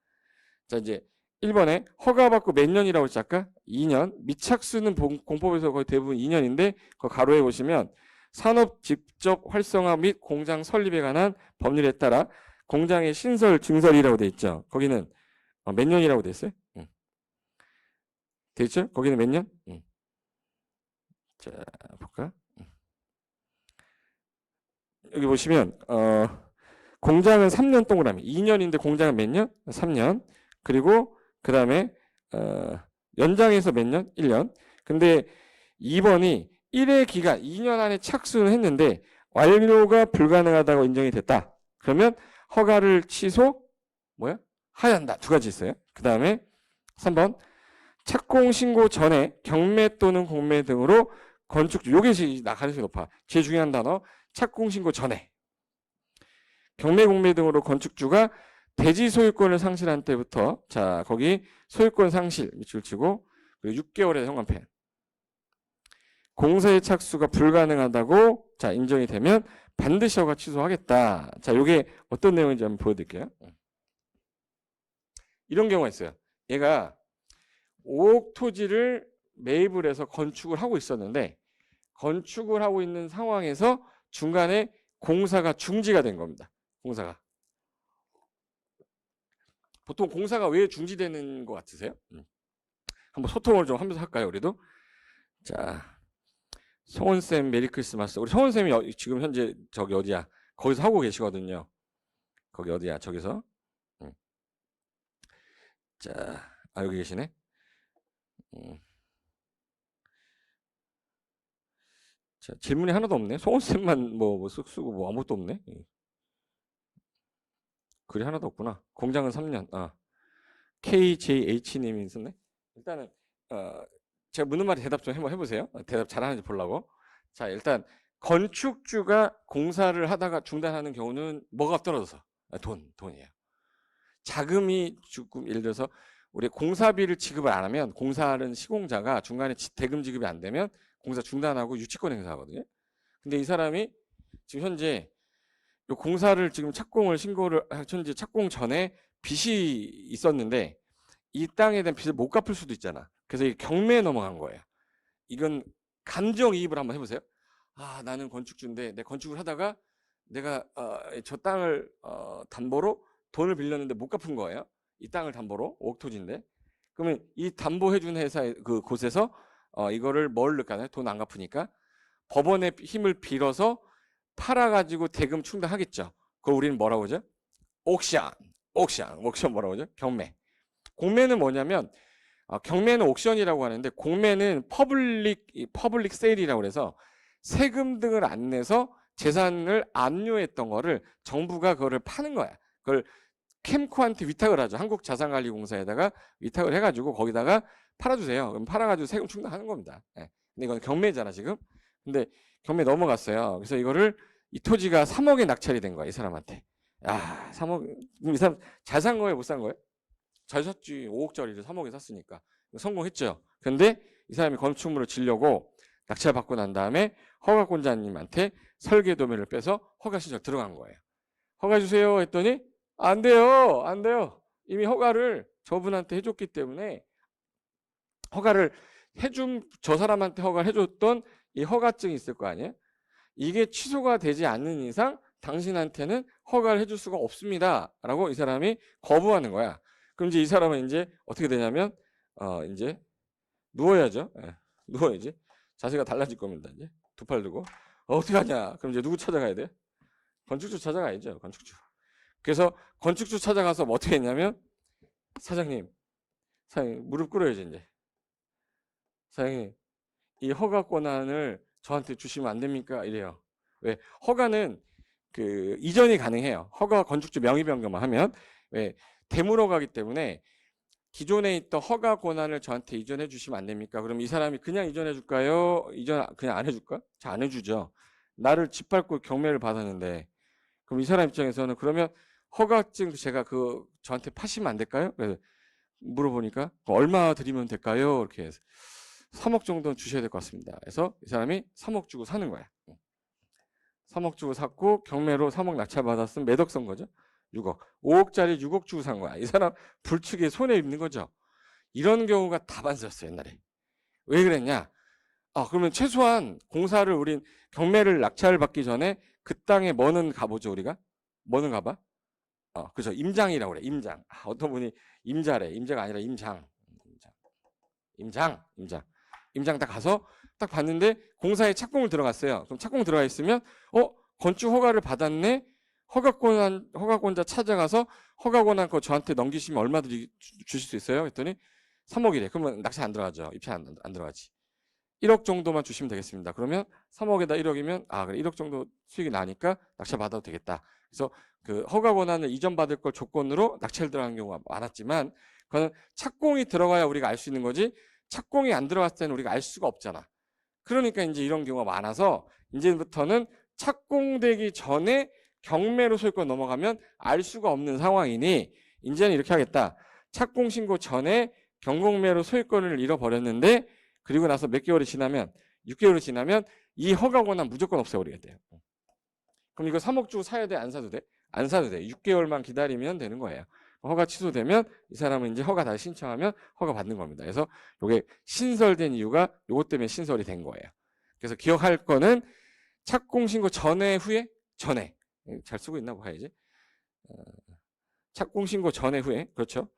Speaker 1: 자, 이제 1번에 허가받고 몇 년이라고 했지 아까? 2년. 미착수는 공법에서 거의 대부분 2년인데 그 가로에 보시면 산업 직접 활성화 및 공장 설립에 관한 법률에 따라 공장의 신설, 증설이라고 돼 있죠. 거기는 몇 년이라고 돼 있어요? 돼 있죠? 거기는 몇 년? 자, 볼까? 여기 보시면 공장은 3년 동그라미. 2년인데 공장은 몇 년? 3년. 그리고 그 다음에 연장해서 몇 년? 1년. 근데 2번이 1회 기간 2년 안에 착수는 했는데 완료가 불가능하다고 인정이 됐다. 그러면 허가를 하여야 한다. 두 가지 있어요. 그 다음에 3번 착공 신고 전에 경매 또는 공매 등으로 건축주, 요게 가능성이 높아. 제일 중요한 단어 착공 신고 전에 경매 공매 등으로 건축주가 대지 소유권을 상실한 때부터, 자 거기 소유권 상실 밑줄 치고, 그리고 6개월의 현관펜, 공사의 착수가 불가능하다고 자 인정이 되면 반드시 허가 취소하겠다. 자, 요게 어떤 내용인지 한번 보여드릴게요. 이런 경우가 있어요. 얘가 5억 토지를 매입을 해서 건축을 하고 있었는데 건축을 하고 있는 상황에서 중간에 공사가 중지가 된 겁니다. 공사가. 보통 공사가 왜 중지되는 것 같으세요? 한번 소통을 좀 하면서 할까요, 우리도? 자, 성원쌤 메리 크리스마스. 우리 성원쌤이 지금 현재 저기 어디야? 거기서 하고 계시거든요. 거기 어디야? 저기서. 자, 여기 계시네. 자, 질문이 하나도 없네. 성원쌤만 뭐 쓰고 뭐 아무것도 없네. 글이 하나도 없구나. 공장은 3년. KJH님이 있었네. 일단은 제가 묻는 말에 대답 좀 해보세요. 대답 잘하는지 보려고. 자, 일단 건축주가 공사를 하다가 중단하는 경우는 뭐가 떨어져서? 돈이에요. 자금이 조금, 예를 들어서 우리 공사비를 지급을 안 하면, 공사하는 시공자가 중간에 대금 지급이 안 되면 공사 중단하고 유치권 행사하거든요. 근데 이 사람이 지금 현재 요 공사를 지금 현재 착공 전에 빚이 있었는데 이 땅에 대한 빚을 못 갚을 수도 있잖아. 그래서 이게 경매에 넘어간 거예요. 이건 감정이입을 한번 해보세요. 나는 건축주인데 내 건축을 하다가 내가 저 땅을 담보로 돈을 빌렸는데 못 갚은 거예요. 이 땅을 담보로 5억 토지인데, 그러면 이 담보해준 회사 그 곳에서 이거를 뭘 넣을까요? 돈 안 갚으니까 법원의 힘을 빌어서 팔아가지고 대금 충당하겠죠. 그걸 우리는 뭐라고 하죠? 옥션 뭐라고 하죠? 경매. 공매는 뭐냐면 경매는 옥션이라고 하는데 공매는 퍼블릭 세일이라고 해서 세금 등을 안 내서 재산을 압류했던 거를 정부가 그거를 파는 거야. 그걸 캠코한테 위탁을 하죠. 한국자산관리공사에다가 위탁을 해가지고 거기다가 팔아주세요. 그럼 팔아가지고 세금 충당하는 겁니다. 근데 이건 경매잖아 지금. 근데 경매 넘어갔어요. 그래서 이 토지가 3억에 낙찰이 된 거야, 이 사람한테. 3억. 이 사람 잘 산 거예요, 못 산 거예요? 잘 샀지. 5억짜리를 3억에 샀으니까. 성공했죠. 근데 이 사람이 건축물을 지려고 낙찰받고 난 다음에 허가권자님한테 설계 도면을 빼서 허가 신청 들어간 거예요. 허가 주세요 했더니 안 돼요. 안 돼요. 이미 허가를 저분한테 해줬기 때문에 허가를 저 사람한테 허가를 해줬던 이 허가증이 있을 거 아니에요? 이게 취소가 되지 않는 이상 당신한테는 허가를 해줄 수가 없습니다. 라고 이 사람이 거부하는 거야. 그럼 이제 이 사람은 이제 어떻게 되냐면, 이제 누워야죠. 예, 누워야지. 자세가 달라질 겁니다. 이제 두 팔 들고. 어떻게 하냐? 그럼 이제 누구 찾아가야 돼? 건축주 찾아가야죠. 건축주. 그래서 건축주 찾아가서 뭐 어떻게 했냐면, 사장님, 무릎 꿇어야지, 이제. 사장님, 이 허가 권한을 저한테 주시면 안 됩니까? 이래요. 왜? 허가는 그 이전이 가능해요. 허가 건축주 명의 변경만 하면. 왜? 대물허 가기 때문에 기존에 있던 허가 권한을 저한테 이전해 주시면 안 됩니까? 그럼 이 사람이 그냥 이전해 줄까요? 이전 그냥 안 해줄까? 잘 안 해주죠. 나를 짓밟고 경매를 받았는데 그럼 이 사람 입장에서는 그러면 허가증 제가 저한테 파시면 안 될까요? 그래서 물어보니까 얼마 드리면 될까요? 이렇게 해서 3억 정도는 주셔야 될 것 같습니다. 그래서 이 사람이 3억 주고 사는 거야. 3억 주고 샀고 경매로 3억 낙찰받았으면 몇 억 쓴 거죠? 6억. 5억짜리 6억 주고 산 거야. 이 사람 불축에 손해 입는 거죠. 이런 경우가 다반사였어요, 옛날에. 왜 그랬냐? 그러면 최소한 공사를 우린 경매를 낙찰 받기 전에 그 땅에 뭐는 가보죠, 우리가? 뭐는 가봐? 그죠. 임장이라고 그래, 임장. 어떤 분이 임자래. 임자가 아니라 임장. 임장 딱 가서 딱 봤는데 공사에 착공을 들어갔어요. 그럼 착공 들어가 있으면 건축 허가를 받았네. 허가권자 찾아가서 허가권한 거 저한테 넘기시면 얼마 주실 수 있어요? 했더니 3억이래. 그러면 낙찰 안 들어가죠. 입찰 안 들어가지. 1억 정도만 주시면 되겠습니다. 그러면 3억에다 1억이면 그래 1억 정도 수익이 나니까 낙찰 받아도 되겠다. 그래서 그 허가 권한을 이전 받을 걸 조건으로 낙찰 들어가는 경우가 많았지만 그거는 착공이 들어가야 우리가 알 수 있는 거지 착공이 안 들어갔을 때는 우리가 알 수가 없잖아. 그러니까 이제 이런 경우가 많아서 이제부터는 착공되기 전에 경매로 소유권 넘어가면 알 수가 없는 상황이니 이제는 이렇게 하겠다. 착공 신고 전에 경공매로 소유권을 잃어버렸는데 그리고 나서 몇 개월이 지나면 6개월이 지나면 이 허가 권한 무조건 없애버리게 돼요. 그럼 이거 3억 주고 사야 돼? 안 사도 돼? 안 사도 돼. 6개월만 기다리면 되는 거예요. 허가 취소되면 이 사람은 이제 허가 다시 신청하면 허가 받는 겁니다. 그래서 이게 신설된 이유가 요것 때문에 신설이 된 거예요. 그래서 기억할 거는 착공 신고 전에 후에 전에 잘 쓰고 있나 봐야지. 착공 신고 전에 후에 그렇죠.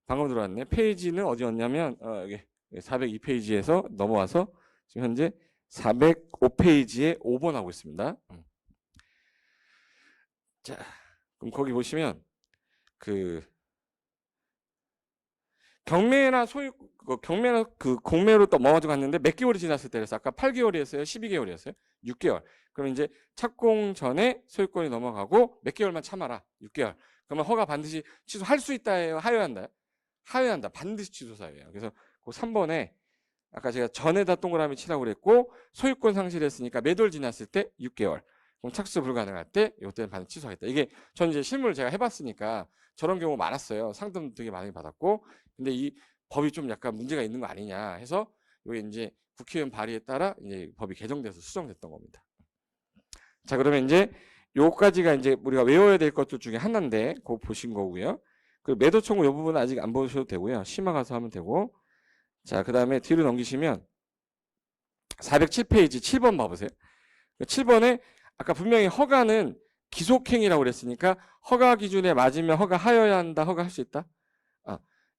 Speaker 1: 방금 들어왔네. 페이지는 어디였냐면 여기 402페이지에서 넘어와서 지금 현재 405페이지에 5번 하고 있습니다. 자, 그럼 거기 보시면 경매나 공매로 또 넘어가지고 갔는데 몇 개월이 지났을 때였어요? 아까 8개월이었어요? 12개월이었어요? 6개월. 그럼 이제 착공 전에 소유권이 넘어가고 몇 개월만 참아라. 6개월. 그러면 허가 반드시 취소할 수 있다예요? 하여야 한다요? 하여야 한다. 반드시 취소 사유예요. 그래서 그 3번에 아까 제가 전에다 동그라미 치라고 그랬고 소유권 상실했으니까 몇 월 지났을 때 6개월. 그럼 착수 불가능할 때 이때는 반드시 취소하겠다. 이게 전 이제 실무를 제가 해봤으니까 저런 경우 많았어요. 상담도 되게 많이 받았고 근데 이 법이 좀 약간 문제가 있는 거 아니냐 해서 이게 이제 국회의원 발의에 따라 이제 법이 개정돼서 수정됐던 겁니다. 자 그러면 이제 요까지가 이제 우리가 외워야 될 것들 중에 하나인데 그거 보신 거고요. 그 매도 청구 이 부분은 아직 안 보셔도 되고요. 심화 가서 하면 되고 자 그 다음에 뒤로 넘기시면 407페이지 7번 봐보세요. 7번에 아까 분명히 허가는 기속행위라고 그랬으니까 허가 기준에 맞으면 허가하여야 한다. 허가할 수 있다.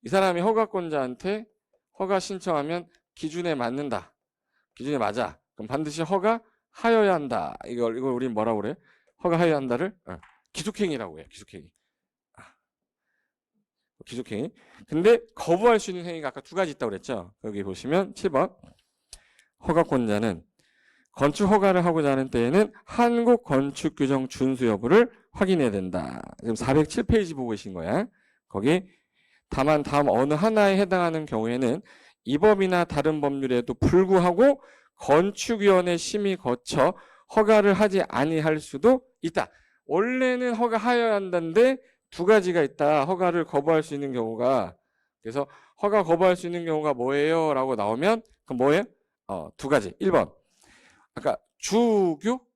Speaker 1: 이 사람이 허가권자한테 허가 신청하면 기준에 맞는다. 기준에 맞아. 그럼 반드시 허가하여야 한다. 이걸 우리 뭐라고 그래? 허가하여야 한다를 기속행위라고 해요. 기속행위. 근데 거부할 수 있는 행위가 아까 두 가지 있다고 그랬죠. 여기 보시면 7번 허가권자는 건축 허가를 하고자 하는 때에는 한국 건축 규정 준수 여부를 확인해야 된다. 지금 407페이지 보고 계신 거야. 거기 다만 다음 어느 하나에 해당하는 경우에는 이 법이나 다른 법률에도 불구하고 건축위원회 심의 거쳐 허가를 하지 아니할 수도 있다. 원래는 허가하여야 한다는데 두 가지가 있다. 허가를 거부할 수 있는 경우가 그래서 허가 거부할 수 있는 경우가 뭐예요? 라고 나오면 그럼 뭐예요? 두 가지. 1번. 아까 주교?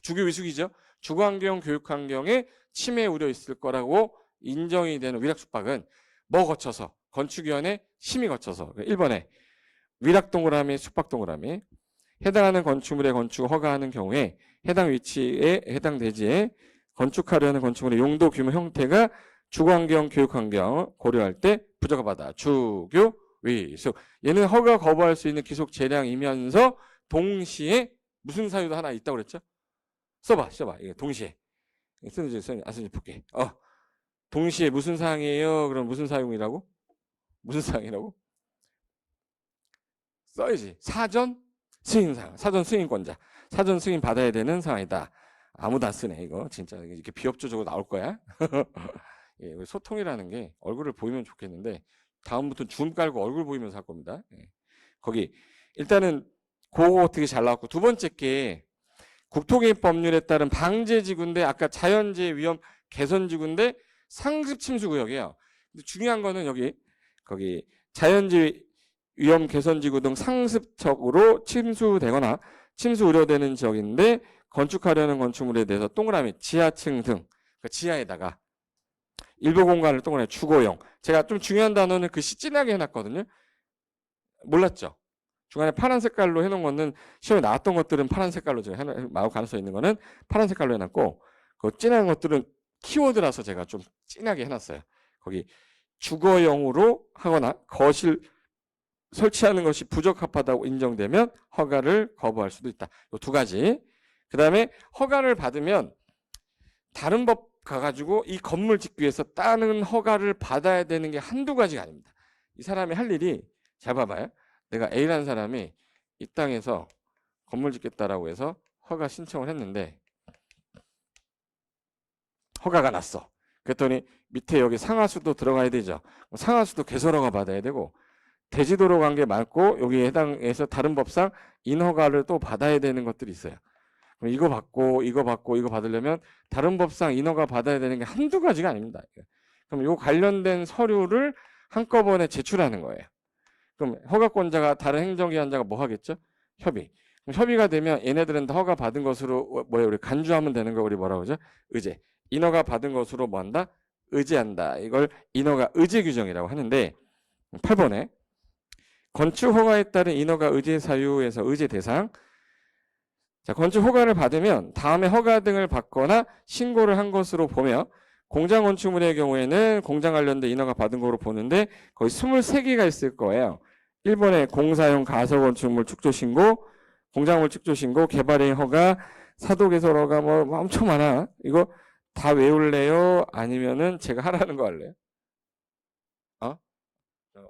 Speaker 1: 주교 위숙이죠. 주거환경, 교육환경에 침해 우려 있을 거라고 인정이 되는 위락숙박은 뭐 거쳐서? 건축위원회 심의 거쳐서. 1번에 위락 동그라미, 숙박 동그라미. 해당하는 건축물의 건축을 허가하는 경우에 해당 위치에 해당 대지에 건축하려는 건축물의 용도, 규모, 형태가 주거환경, 교육환경 고려할 때 부적합하다. 주교, 위숙. 얘는 허가 거부할 수 있는 기속 재량이면서 동시에 무슨 사유도 하나 있다고 그랬죠? 써봐. 이게 동시에. 쓰는지 볼게. 동시에 무슨 사항이에요? 그럼 무슨 사용이라고? 무슨 사항이라고? 써야지. 사전 승인사항. 사전 승인권자. 사전 승인 받아야 되는 상황이다. 아무도 안 쓰네 이거. 진짜 이렇게 비협조적으로 나올 거야. 예, 소통이라는 게 얼굴을 보이면 좋겠는데 다음부터 줌 깔고 얼굴 보이면서 할 겁니다. 예. 거기 일단은 그거 어떻게 잘 나왔고 두 번째 게 국토개입법률에 따른 방제지구인데 아까 자연재해 위험 개선지구인데 상습 침수구역이에요. 근데 중요한 거는 여기 거기 자연재해 위험 개선지구 등 상습적으로 침수되거나 침수 우려되는 지역인데 건축하려는 건축물에 대해서 동그라미 지하층 등 그러니까 지하에다가 일부 공간을 동그라미 주거용. 제가 좀 중요한 단어는 그 시진하게 해놨거든요. 몰랐죠? 중간에 파란 색깔로 해놓은 거는 시험에 나왔던 것들은 파란 색깔로 제가 나올 가능성이 있는 거는 파란 색깔로 해놨고 그 진한 것들은 키워드라서 제가 좀 진하게 해놨어요. 거기 주거용으로 하거나 거실 설치하는 것이 부적합하다고 인정되면 허가를 거부할 수도 있다. 이 두 가지. 그 다음에 허가를 받으면 다른 법 가가지고 이 건물 짓기 위해서 다른 허가를 받아야 되는 게 한두 가지가 아닙니다. 이 사람이 할 일이 잘 봐봐요. 내가 A라는 사람이 이 땅에서 건물 짓겠다라고 해서 허가 신청을 했는데 허가가 났어. 그랬더니 밑에 여기 상하수도 들어가야 되죠. 상하수도 개설허가 받아야 되고 대지도로 관계 많고 여기에 해당해서 다른 법상 인허가를 또 받아야 되는 것들이 있어요. 그럼 이거 받고 받으려면 다른 법상 인허가 받아야 되는 게 한두 가지가 아닙니다. 그럼 이 관련된 서류를 한꺼번에 제출하는 거예요. 그럼 허가권자가 다른 행정기관자가 뭐 하겠죠? 협의. 그럼 협의가 되면 얘네들은 다 허가 받은 것으로 우리 간주하면 되는 거 우리 뭐라고 하죠? 의제. 인허가 받은 것으로 뭐 한다? 의제한다. 이걸 인허가 의제 규정이라고 하는데 8번에 건축 허가에 따른 인허가 의제 사유에서 의제 대상. 자, 건축 허가를 받으면 다음에 허가 등을 받거나 신고를 한 것으로 보며 공장 건축물의 경우에는 공장 관련된 인허가 받은 거로 보는데 거의 23개가 있을 거예요. 1번에 공사용 가설 건축물 축조 신고, 공작물 축조 신고, 개발행 허가, 사도 개설 허가 뭐 엄청 많아. 이거 다 외울래요? 아니면은 제가 하라는 거 할래요?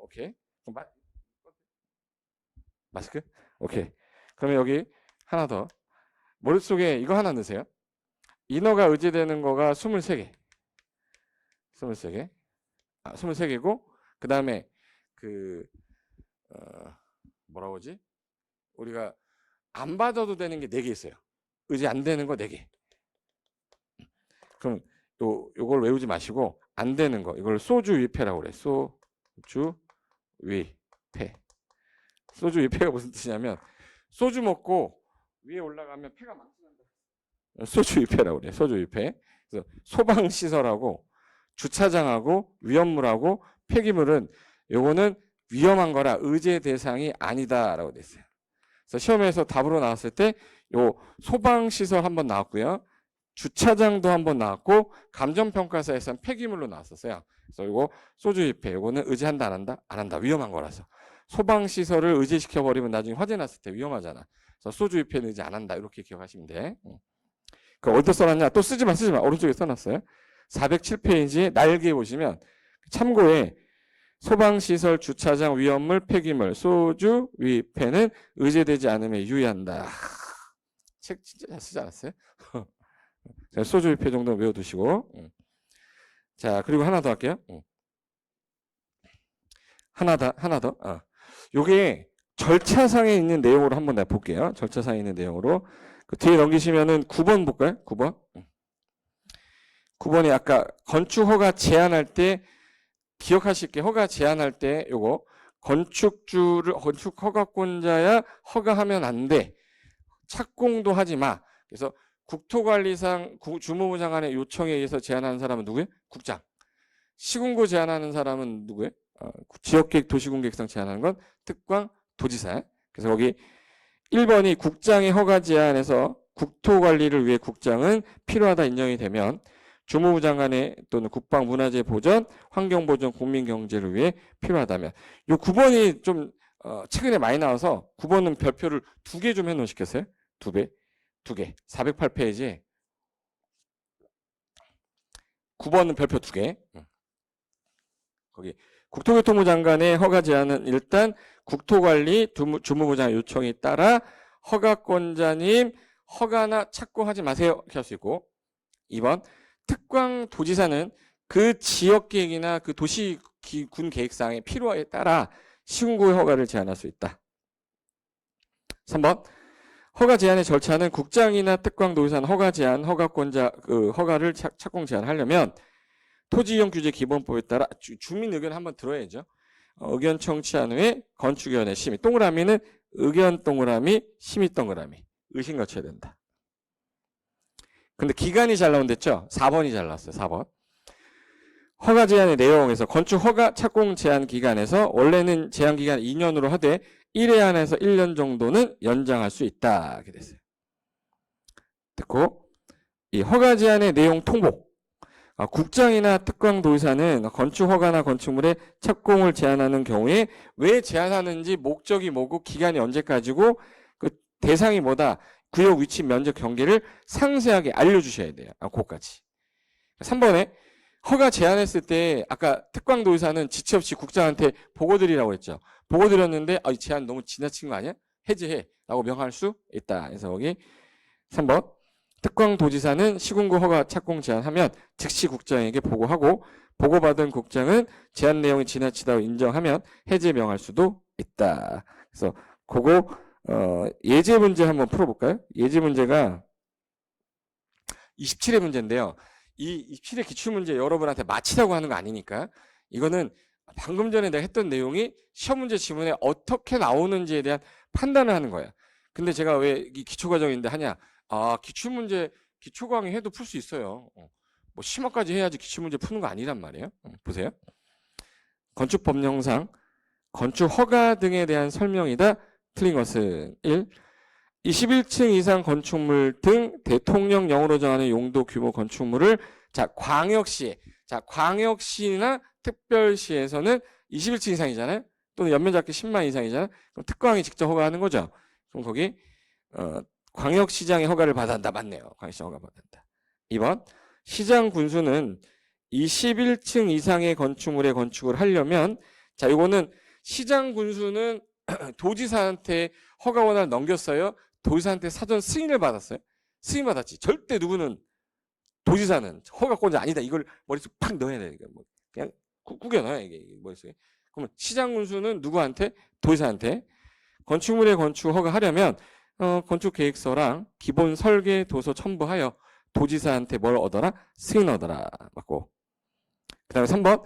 Speaker 1: 오케이. 마스크? 오케이. 그러면 여기 하나 더. 머릿속에 이거 하나 넣으세요. 인허가 의제되는 거가 23개. 23개. 23개고 그 다음에 뭐라고 하지? 우리가 안 받아도 되는 게 4개 있어요. 의제 안 되는 거 4개. 그럼 요걸 외우지 마시고 안 되는 거 이걸 소주위패라고 그래. 소주위패. 소주위패가 무슨 뜻이냐면 소주 먹고 위에 올라가면 폐가 망신한다. 소주위패라고 그래. 소주위패. 그래서 소방시설하고 주차장하고 위험물하고 폐기물은 요거는 위험한 거라 의제 대상이 아니다라고 돼 있어요. 그래서 시험에서 답으로 나왔을 때 요 소방시설 한번 나왔고요. 주차장도 한번 나왔고 감정평가사에서는 폐기물로 나왔었어요. 그래서 이거 소주위패 요거는 의제한다 안 한다? 안 한다. 위험한 거라서. 소방시설을 의제시켜버리면 나중에 화재 났을 때 위험하잖아. 그래서 소주위패는 의제 안 한다. 이렇게 기억하시면 돼. 그 어디다 써놨냐? 또 쓰지 마. 오른쪽에 써놨어요. 407페이지에 날개 보시면 참고에 소방시설, 주차장, 위험물, 폐기물, 소주, 위패는 의제되지 않음에 유의한다. 책 진짜 잘 쓰지 않았어요? 소주, 위패 정도 외워두시고. 자, 그리고 하나 더 할게요. 하나 더. 요게 절차상에 있는 내용으로 한번 내가 볼게요. 절차상에 있는 내용으로. 그 뒤에 넘기시면은 9번 볼까요? 9번. 9번이 아까 건축 허가 제한할 때 기억하실게. 허가 제한할 때 요거 건축 허가권자야 허가하면 안 돼. 착공도 하지 마. 그래서 국토관리상 주무부 장관의 요청에 의해서 제한하는 사람은 누구예요? 국장. 시군구 제한하는 사람은 누구예요? 지역계획 도시군계획상 제한하는 건 특광 도지사. 그래서 거기 1번이 국장의 허가 제한에서 국토관리를 위해 국장은 필요하다 인정이 되면 주무부 장관의 또는 국방문화재 보전, 환경보전, 국민경제를 위해 필요하다면 요 9번이 좀 최근에 많이 나와서 9번은 별표를 2개 좀 해놓으시겠어요? 2개. 408페이지에 9번은 별표 2개. 거기 국토교통부 장관의 허가 제한은 일단 국토관리 주무부 장관 요청에 따라 허가권자님 허가나 착공하지 마세요. 이렇게 할 수 있고 2번 특광 도지사는 그 지역계획이나 그 도시군 계획상의 필요에 따라 시군구의 허가를 제한할 수 있다. 3번 허가 제한의 절차는 국장이나 특광 도지사는 허가 제한, 허가권자 허가를 착공 제한하려면 토지이용 규제 기본법에 따라 주민 의견 한번 들어야죠. 의견 청취한 후에 건축위원회 심의. 동그라미는 의견 동그라미, 심의 동그라미. 의심 거쳐야 된다. 근데 기간이 잘 나온댔죠? 4번이 잘 나왔어요. 4번. 허가 제한의 내용에서 건축 허가 착공 제한 기간에서 원래는 제한 기간 2년으로 하되 1회 안에서 1년 정도는 연장할 수 있다. 이렇게 됐어요. 듣고 이 허가 제한의 내용 통보. 국장이나 특광 도지사는 건축 허가나 건축물의 착공을 제한하는 경우에 왜 제한하는지 목적이 뭐고 기간이 언제까지고 그 대상이 뭐다. 구역 위치 면적 경계를 상세하게 알려주셔야 돼요. 그것까지. 3번에 허가 제한했을 때 아까 특광 도지사는 지체 없이 국장한테 보고 드리라고 했죠. 보고 드렸는데 이 제한 너무 지나친 거 아니야? 해제해 라고 명할 수 있다. 그래서 거기 3번 특광 도지사는 시군구 허가 착공 제한하면 즉시 국장에게 보고하고 보고받은 국장은 제한 내용이 지나치다고 인정하면 해제 명할 수도 있다. 그래서 그거 예제 문제 한번 풀어볼까요? 예제 문제가 27회 문제인데요. 이 27회 기출문제 여러분한테 맞히라고 하는 거 아니니까 이거는 방금 전에 내가 했던 내용이 시험 문제 지문에 어떻게 나오는지에 대한 판단을 하는 거예요. 근데 제가 왜 이 기초과정인데 하냐? 기출문제 기초강의 해도 풀 수 있어요. 뭐 심화까지 해야지 기출문제 푸는 거 아니란 말이에요. 보세요. 건축법령상 건축 허가 등에 대한 설명이다. 틀린 것은 1. 21층 이상 건축물 등 대통령령으로 정하는 용도 규모 건축물을 광역시나 특별시에서는 21층 이상이잖아요. 또는 연면적기 10만 이상이잖아요. 그럼 특광이 직접 허가하는 거죠. 그럼 거기 광역시장의 허가를 받았다. 맞네요. 광역시장 허가 받았다. 2번 시장 군수는 21층 이상의 건축물의 건축을 하려면 이거는 시장 군수는 도지사한테 허가 원안을 넘겼어요. 도지사한테 사전 승인을 받았어요. 승인 받았지. 절대 누구는 도지사는 허가권자 아니다. 이걸 머릿속에 팍 넣어야 돼. 그냥 구겨 넣어야 이게 머릿속에. 그러면 시장 군수는 누구한테? 도지사한테. 건축물의 건축 허가하려면 건축계획서랑 기본 설계 도서 첨부하여 도지사한테 뭘 얻어라? 승인 얻어라. 맞고. 그 다음에 3번.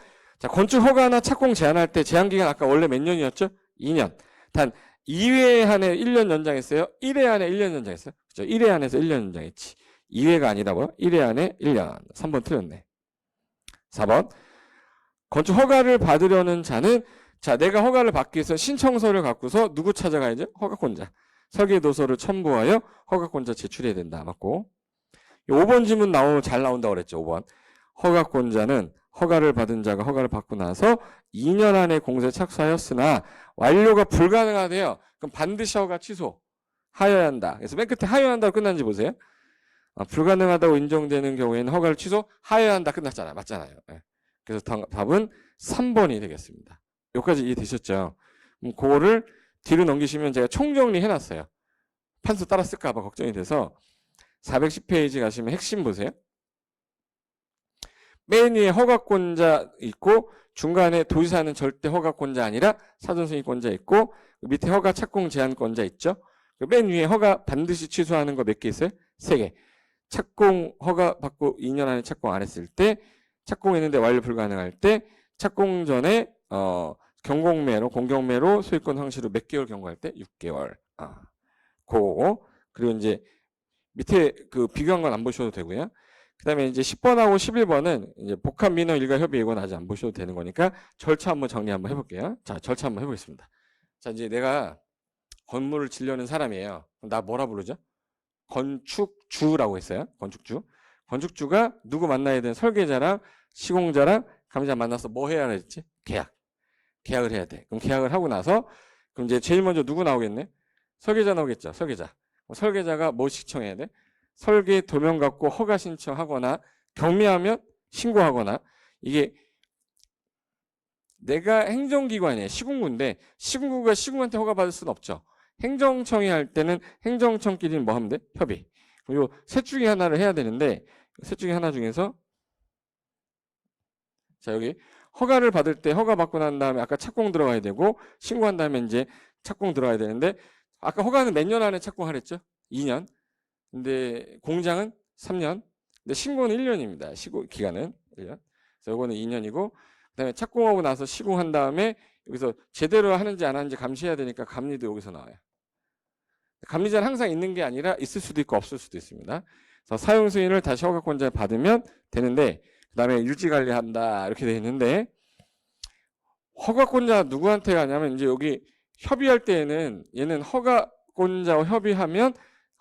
Speaker 1: 건축 허가나 착공 제한할 때 제한기간 아까 원래 몇 년이었죠? 2년. 단 2회 안에 1년 연장했어요? 1회 안에 1년 연장했어요? 그죠? 1회 안에서 1년 연장했지. 2회가 아니다 뭐요? 1회 안에 1년. 3번 틀렸네. 4번. 건축 허가를 받으려는 자는 내가 허가를 받기 위해서 신청서를 갖고서 누구 찾아가야죠? 허가권자. 설계도서를 첨부하여 허가권자 제출해야 된다. 맞고. 5번 질문 잘 나온다고 그랬죠. 5번. 허가권자는 허가를 받은 자가 허가를 받고 나서 2년 안에 공사에 착수하였으나 완료가 불가능하대요. 그럼 반드시 허가 취소하여야 한다. 그래서 맨 끝에 하여야 한다고 끝난지 보세요. 불가능하다고 인정되는 경우에는 허가를 취소하여야 한다. 끝났잖아요. 맞잖아요. 네. 그래서 답은 3번이 되겠습니다. 여기까지 이해되셨죠? 그거를 뒤로 넘기시면 제가 총정리 해놨어요. 판수 따라 쓸까 봐 걱정이 돼서 410페이지 가시면 핵심 보세요. 맨 위에 허가권자 있고 중간에 도지사는 절대 허가권자 아니라 사전승인권자 있고 밑에 허가 착공 제한권자 있죠. 맨 위에 허가 반드시 취소하는 거 몇 개 있어요? 3개. 착공 허가 받고 2년 안에 착공 안 했을 때, 착공했는데 완료 불가능할 때, 착공 전에 경공매로 공경매로 소유권 상실로 몇 개월 경고할 때 6개월. 그거. 그리고 이제 밑에 그 비교한 건 안 보셔도 되고요. 그다음에 이제 10번하고 11번은 이제 복합 민원 일괄 협의 이건 아직 안 보셔도 되는 거니까 절차 한번 정리 한번 해볼게요. 자, 절차 한번 해보겠습니다. 자, 이제 내가 건물을 지려는 사람이에요. 나 뭐라 부르죠? 건축주라고 했어요. 건축주. 건축주가 누구 만나야 되는 설계자랑 시공자랑 감리자 만나서 뭐 해야 했지? 계약을 해야 돼. 그럼 계약을 하고 나서 그럼 이제 제일 먼저 누구 나오겠네? 설계자 나오겠죠. 설계자가 뭐 신청해야 돼? 설계 도면 갖고 허가 신청하거나 경미하면 신고하거나. 이게 내가 행정기관이에요. 시군구인데 시군구가 시군한테 허가 받을 수는 없죠. 행정청이 할 때는 행정청끼리는 뭐 하면 돼? 협의. 그리고 셋 중에 하나를 해야 되는데 셋 중에 하나 중에서 자, 여기 허가를 받을 때 허가 받고 난 다음에 아까 착공 들어가야 되고 신고한 다음에 이제 착공 들어가야 되는데 아까 허가는 몇 년 안에 착공하랬죠? 2년. 근데 공장은 3년. 근데 신고는 1년입니다. 시고 기간은 1년. 그래서 이거는 2년이고 그다음에 착공하고 나서 시공한 다음에 여기서 제대로 하는지 안 하는지 감시해야 되니까 감리도 여기서 나와요. 감리자는 항상 있는 게 아니라 있을 수도 있고 없을 수도 있습니다. 그래서 사용 승인을 다시 허가권자에 받으면 되는데 그다음에 유지 관리한다 이렇게 돼 있는데 허가권자 누구한테 가냐면 이제 여기 협의할 때에는 얘는 허가권자와 협의하면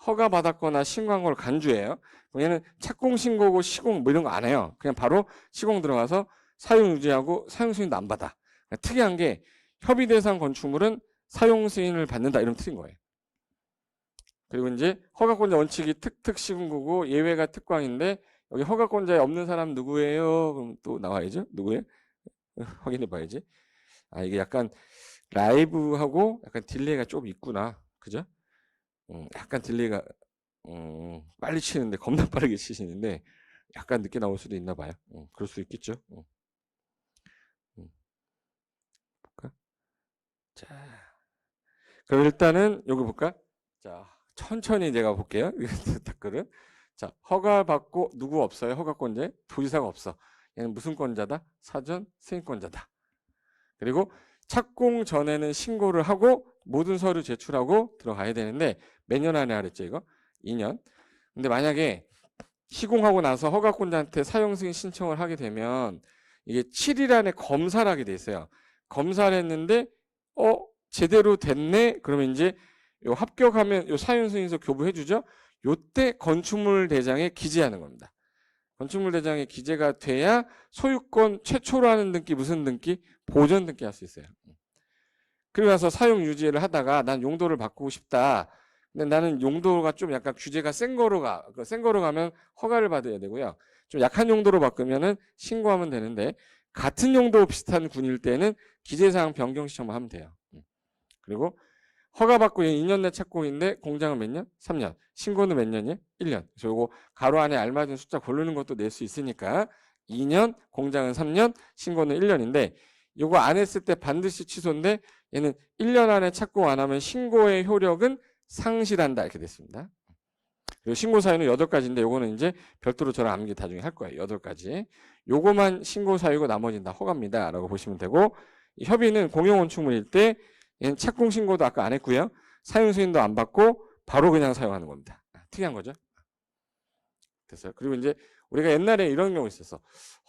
Speaker 1: 허가 받았거나 신고한 걸 간주해요. 얘는 착공 신고고 시공 뭐 이런 거 안 해요. 그냥 바로 시공 들어가서 사용 유지하고 사용 승인도 안 받아. 특이한 게 협의 대상 건축물은 사용 승인을 받는다 이러면 틀린 거예요. 그리고 이제 허가권자 원칙이 특특 시군구고 예외가 특광인데 여기 허가권자에 없는 사람 누구예요? 그럼 또 나와야죠. 누구예요? 확인해 봐야지. 이게 약간 라이브하고 약간 딜레이가 좀 있구나. 그죠? 약간 딜레이가 빨리 치는데 겁나 빠르게 치시는데 약간 늦게 나올 수도 있나 봐요. 그럴 수 있겠죠. 볼까? 자, 그럼 일단은 여기 볼까? 자, 천천히 내가 볼게요. 댓글은. 자, 허가 받고 누구 없어요? 허가권자 도지사가 없어. 얘는 무슨 권자다? 사전 승인권자다. 그리고 착공 전에는 신고를 하고 모든 서류 제출하고 들어가야 되는데 몇 년 안에 하랬죠 이거? 2년. 근데 만약에 시공하고 나서 허가권자한테 사용 승인 신청을 하게 되면 이게 7일 안에 검사를 하게 돼 있어요. 검사를 했는데 제대로 됐네. 그러면 이제 요 합격하면 요 사용 승인서 교부해 주죠. 요때 건축물 대장에 기재하는 겁니다. 건축물 대장에 기재가 돼야 소유권 최초로 하는 등기 무슨 등기? 보전 등기 할 수 있어요. 그리고 나서 사용 유지를 하다가 난 용도를 바꾸고 싶다. 근데 나는 용도가 좀 약간 규제가 센 거로 가면 허가를 받아야 되고요. 좀 약한 용도로 바꾸면은 신고하면 되는데 같은 용도 비슷한 군일 때는 기재사항 변경 신청만 하면 돼요. 그리고 허가 받고 2년 내 착공인데 공장은 몇 년? 3년. 신고는 몇 년이에요? 1년. 그래서 요거 가로 안에 알맞은 숫자 고르는 것도 낼 수 있으니까 2년, 공장은 3년, 신고는 1년인데 요거 안 했을 때 반드시 취소인데 얘는 1년 안에 착공 안 하면 신고의 효력은 상실한다 이렇게 됐습니다. 그리고 신고 사유는 8가지인데 요거는 이제 별도로 저랑 암기 나중에 할 거예요. 8가지. 요거만 신고 사유고 나머지는 다 허가입니다. 라고 보시면 되고 이 협의는 공용건축물일 때 얘는 착공 신고도 아까 안 했고요. 사용 승인도 안 받고 바로 그냥 사용하는 겁니다. 특이한 거죠. 됐어요. 그리고 이제 우리가 옛날에 이런 경우 있었어.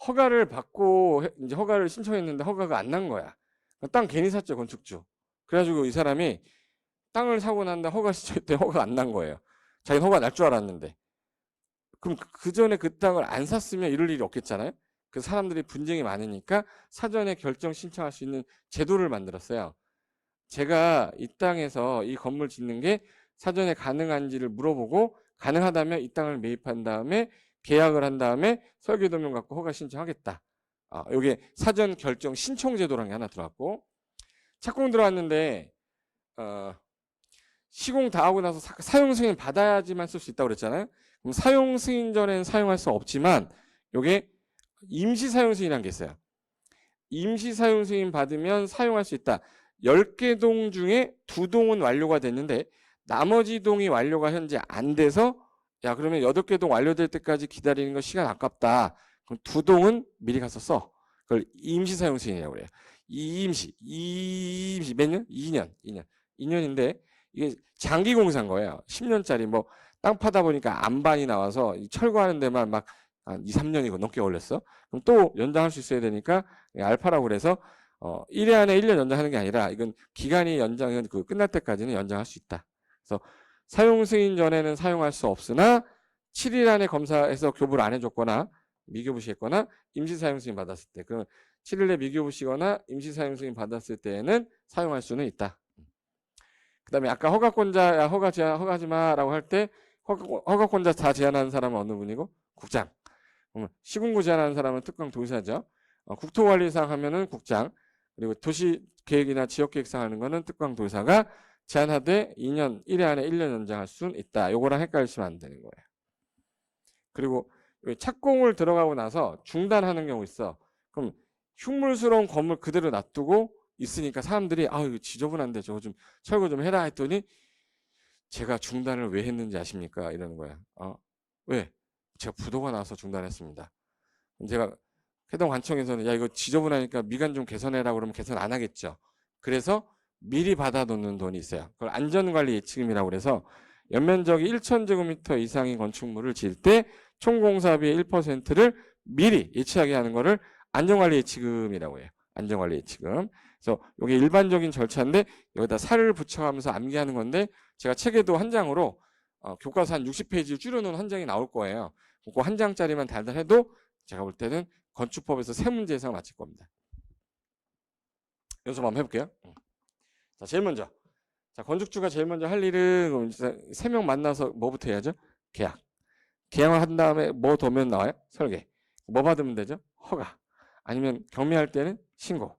Speaker 1: 허가를 받고 이제 허가를 신청했는데 허가가 안 난 거야. 땅 괜히 샀죠, 건축주. 그래가지고 이 사람이 땅을 사고 난다 허가 신청했더니 허가가 안 난 거예요. 자기는 허가 날 줄 알았는데. 그럼 그 전에 그 땅을 안 샀으면 이럴 일이 없겠잖아요. 그 사람들이 분쟁이 많으니까 사전에 결정 신청할 수 있는 제도를 만들었어요. 제가 이 땅에서 이 건물 짓는 게 사전에 가능한지를 물어보고 가능하다면 이 땅을 매입한 다음에 계약을 한 다음에 설계도면 갖고 허가 신청하겠다. 여기에 사전 결정 신청 제도라는 게 하나 들어갔고 착공 들어왔는데 시공 다 하고 나서 사용 승인 받아야지만 쓸 수 있다고 그랬잖아요. 그럼 사용 승인 전에는 사용할 수 없지만 요게 임시 사용 승인이라는 게 있어요. 임시 사용 승인 받으면 사용할 수 있다. 10개 동 중에 2동은 완료가 됐는데 나머지 동이 완료가 현재 안 돼서 야, 그러면 8개 동 완료될 때까지 기다리는 거 시간 아깝다. 그럼 2동은 미리 가서 써. 그걸 임시 사용 승인이라고 그래요. 임시 몇 년? 2년인데 이게 장기 공사인 거예요. 10년짜리 뭐 땅 파다 보니까 안반이 나와서 철거하는 데만 막 한 2, 3년이고 넘게 걸렸어. 그럼 또 연장할 수 있어야 되니까 알파라고 그래서 1회 안에 1년 연장하는 게 아니라 이건 기간이 연장은 그 끝날 때까지는 연장할 수 있다. 그래서 사용 승인 전에는 사용할 수 없으나 7일 안에 검사해서 교부를 안 해줬거나 미교부시했거나 임시 사용 승인 받았을 때, 그럼 7일에 미교부시거나 임시 사용 승인 받았을 때에는 사용할 수는 있다. 그다음에 아까 허가권자 야 허가하지 마라고 할 때 허가권자 다 제한하는 사람은 어느 분이고? 국장. 시군구 제한하는 사람은 특강 도지사죠. 국토관리상 하면은 국장, 그리고 도시계획이나 지역계획상 하는 거는 특강 도지사가 제한하되 2년 1회 안에 1년 연장할 수는 있다. 요거랑 헷갈리시면 안 되는 거예요. 그리고 착공을 들어가고 나서 중단하는 경우 있어. 그럼 흉물스러운 건물 그대로 놔두고 있으니까 사람들이 아 이거 지저분한데 저거 좀 철거 좀 해라 했더니 제가 중단을 왜 했는지 아십니까? 이러는 거야. 왜? 제가 부도가 나서 중단했습니다. 제가 해동관청에서는 야 이거 지저분하니까 미관 좀 개선해라 그러면 개선 안 하겠죠. 그래서 미리 받아놓는 돈이 있어요. 그걸 안전관리 예치금이라고 그래서 연면적이 1,000제곱미터 이상의 건축물을 지을 때 총공사비의 1%를 미리 예치하게 하는 거를 안전관리 예치금이라고 해요. 안전관리 예치금. 그래서 이게 일반적인 절차인데 여기다 살을 붙여가면서 암기하는 건데 제가 책에도 한 장으로 교과서 한 60페이지 줄여놓은 한 장이 나올 거예요. 그 한 장짜리만 달달해도 제가 볼 때는 건축법에서 3문제 이상 맞힐 겁니다. 연습 한번 해볼게요. 자, 제일 먼저. 자, 건축주가 제일 먼저 할 일은 3명 만나서 뭐부터 해야죠? 계약. 계약을 한 다음에 뭐 더면 나와요? 설계. 뭐 받으면 되죠? 허가. 아니면 경매할 때는 신고.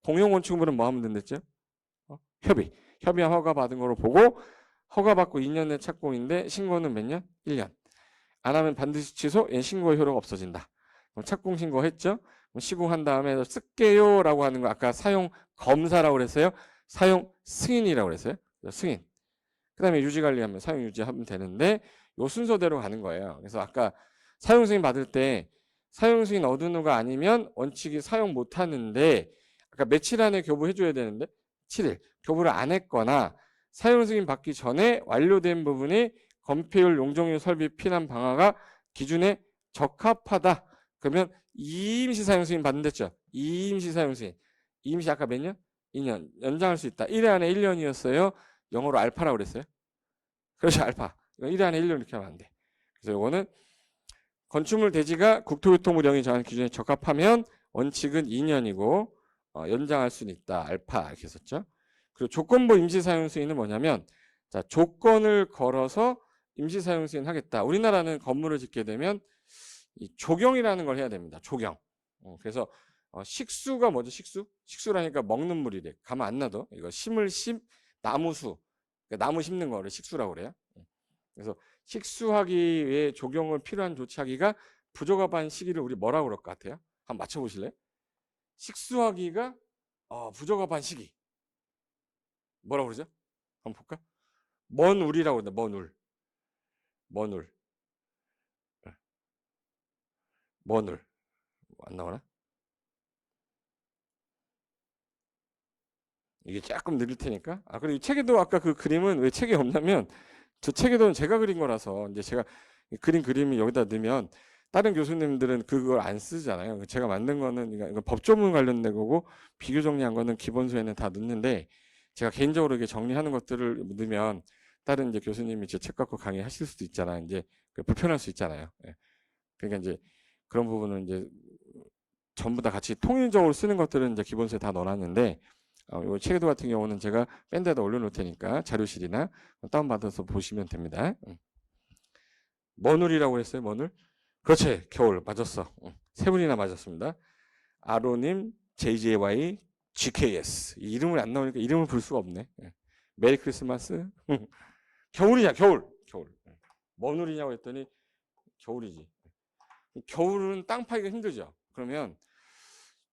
Speaker 1: 공용건축물은 뭐 하면 된댔죠? 협의. 협의한 허가 받은 거로 보고 허가 받고 2년 내 착공인데 신고는 몇 년? 1년. 안 하면 반드시 취소, 신고의 효력가 없어진다. 그럼 착공 신고했죠? 시공한 다음에 쓸게요 라고 하는 거 아까 사용 검사라고 그랬어요? 사용 승인이라고 그랬어요? 승인. 그 다음에 유지관리하면 사용 유지하면 되는데 요 순서대로 가는 거예요. 그래서 아까 사용 승인 받을 때 사용 승인 얻은 후가 아니면 원칙이 사용 못 하는데 아까 며칠 안에 교부해줘야 되는데 7일 교부를 안 했거나 사용 승인 받기 전에 완료된 부분이 건폐율, 용적률, 설비, 피난 방화가 기준에 적합하다. 그러면 임시 사용 승인 받는댔죠. 임시 사용 승인. 임시 아까 몇 년? 2년. 연장할 수 있다. 1회 안에 1년이었어요. 영어로 알파라고 그랬어요. 그렇죠. 알파. 1회 안에 1년 이렇게 하면 안 돼. 그래서 이거는 건축물 대지가 국토교통부령이 정한 기준에 적합하면 원칙은 2년이고 연장할 수는 있다. 알파 이렇게 썼죠. 그리고 조건부 임시 사용 승인은 뭐냐면 자, 조건을 걸어서 임시 사용 승인 하겠다. 우리나라는 건물을 짓게 되면 이 조경이라는 걸 해야 됩니다. 조경. 그래서 식수가 뭐죠? 식수? 식수라니까 먹는 물이래. 가만 안 놔둬. 이거 나무수. 그러니까 나무 심는 거를 식수라고 그래요. 그래서 식수하기 위해 조경을 필요한 조치하기가 부적합한 시기를 우리 뭐라고 그럴 것 같아요? 한번 맞춰보실래요? 식수하기가 부적합한 시기. 뭐라고 그러죠? 한번 볼까? 먼 울이라고 그러는데 먼 울. 먼 울. 먼 울. 안 나오나? 이게 조금 느릴 테니까. 그리고 이 책에도 아까 그 그림은 왜 책에 없냐면 저 책에도 제가 그린 거라서 이제 제가 그린 그림이 여기다 넣으면 다른 교수님들은 그걸 안 쓰잖아요. 제가 만든 거는 이거 법조문 관련된 거고 비교 정리한 거는 기본서에는 다 넣는데 제가 개인적으로 이렇게 정리하는 것들을 넣으면 다른 이제 교수님이 제 책 갖고 강의하실 수도 있잖아요. 이제 불편할 수 있잖아요. 그러니까 이제 그런 부분은 이제 전부 다 같이 통일적으로 쓰는 것들은 이제 기본서에 다 넣어놨는데 이 책에도 같은 경우는 제가 밴드에다 올려놓을 테니까 자료실이나 다운받아서 보시면 됩니다. 머눌이라고 했어요. 머눌. 그렇지. 겨울 맞았어. 세 분이나 맞았습니다. 아로님, JJY, GKS. 이 이름을 안 나오니까 이름을 부를 수가 없네. 메리 크리스마스. 겨울이냐 겨울. 겨울. 머눌이냐고 했더니 겨울이지. 겨울은 땅 파기가 힘들죠. 그러면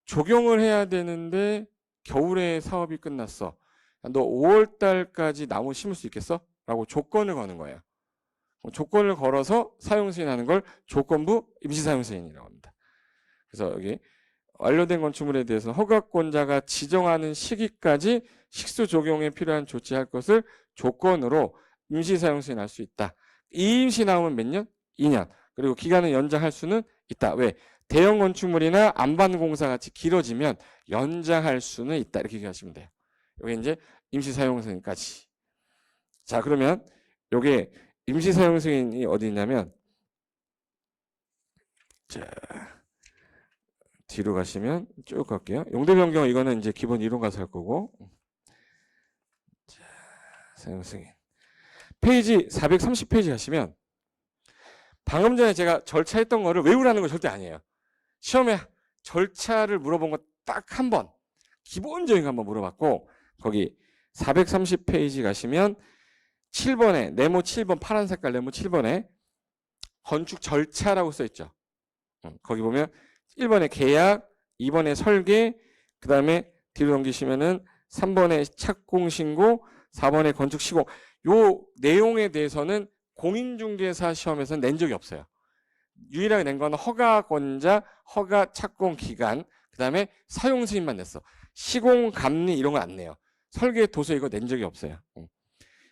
Speaker 1: 조경을 해야 되는데 겨울에 사업이 끝났어. 너 5월 달까지 나무 심을 수 있겠어? 라고 조건을 거는 거예요. 조건을 걸어서 사용 승인하는 걸 조건부 임시 사용 승인이라고 합니다. 그래서 여기 완료된 건축물에 대해서 허가권자가 지정하는 시기까지 식수 적용에 필요한 조치할 것을 조건으로 임시 사용 승인할 수 있다. 이 임시 나오면 몇 년? 2년. 그리고 기간을 연장할 수는 있다. 왜? 대형 건축물이나 안반 공사 같이 길어지면 연장할 수는 있다. 이렇게 기억하시면 돼요. 여기 이제 임시 사용 승인까지. 자, 그러면 요게 임시 사용 승인이 어디 있냐면, 자, 뒤로 가시면 쭉 갈게요. 용도 변경 이거는 이제 기본 이론 가서 할 거고. 자, 사용 승인. 페이지 430페이지 가시면 방금 전에 제가 절차했던 거를 외우라는 거 절대 아니에요. 시험에 절차를 물어본 거 딱 한 번, 기본적인 거 한번 물어봤고, 거기 430페이지 가시면 7번에 네모 7번 파란 색깔 네모 7번에 건축 절차라고 써 있죠. 거기 보면 1번에 계약, 2번에 설계, 그 다음에 뒤로 넘기시면은 3번에 착공 신고, 4번에 건축 시공. 요 내용에 대해서는 공인중개사 시험에서는 낸 적이 없어요. 유일하게 낸 건 허가권자, 허가 착공 기간, 그 다음에 사용 승인만 냈어. 시공, 감리 이런 거 안 내요. 설계, 도서 이거 낸 적이 없어요.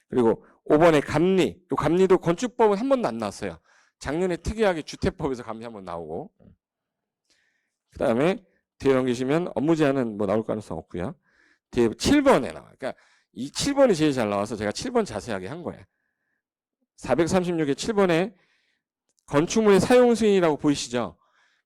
Speaker 1: 그리고 5번에 감리. 요 감리도 건축법은 한 번도 안 나왔어요. 작년에 특이하게 주택법에서 감리 한 번 나오고. 그 다음에 뒤에 넘기시면 업무 제한은 뭐 나올 가능성 없고요. 뒤에 7번에 나와요. 그러니까 이 7번이 제일 잘 나와서 제가 7번 자세하게 한 거예요. 436의 7번에 건축물의 사용 승인이라고 보이시죠?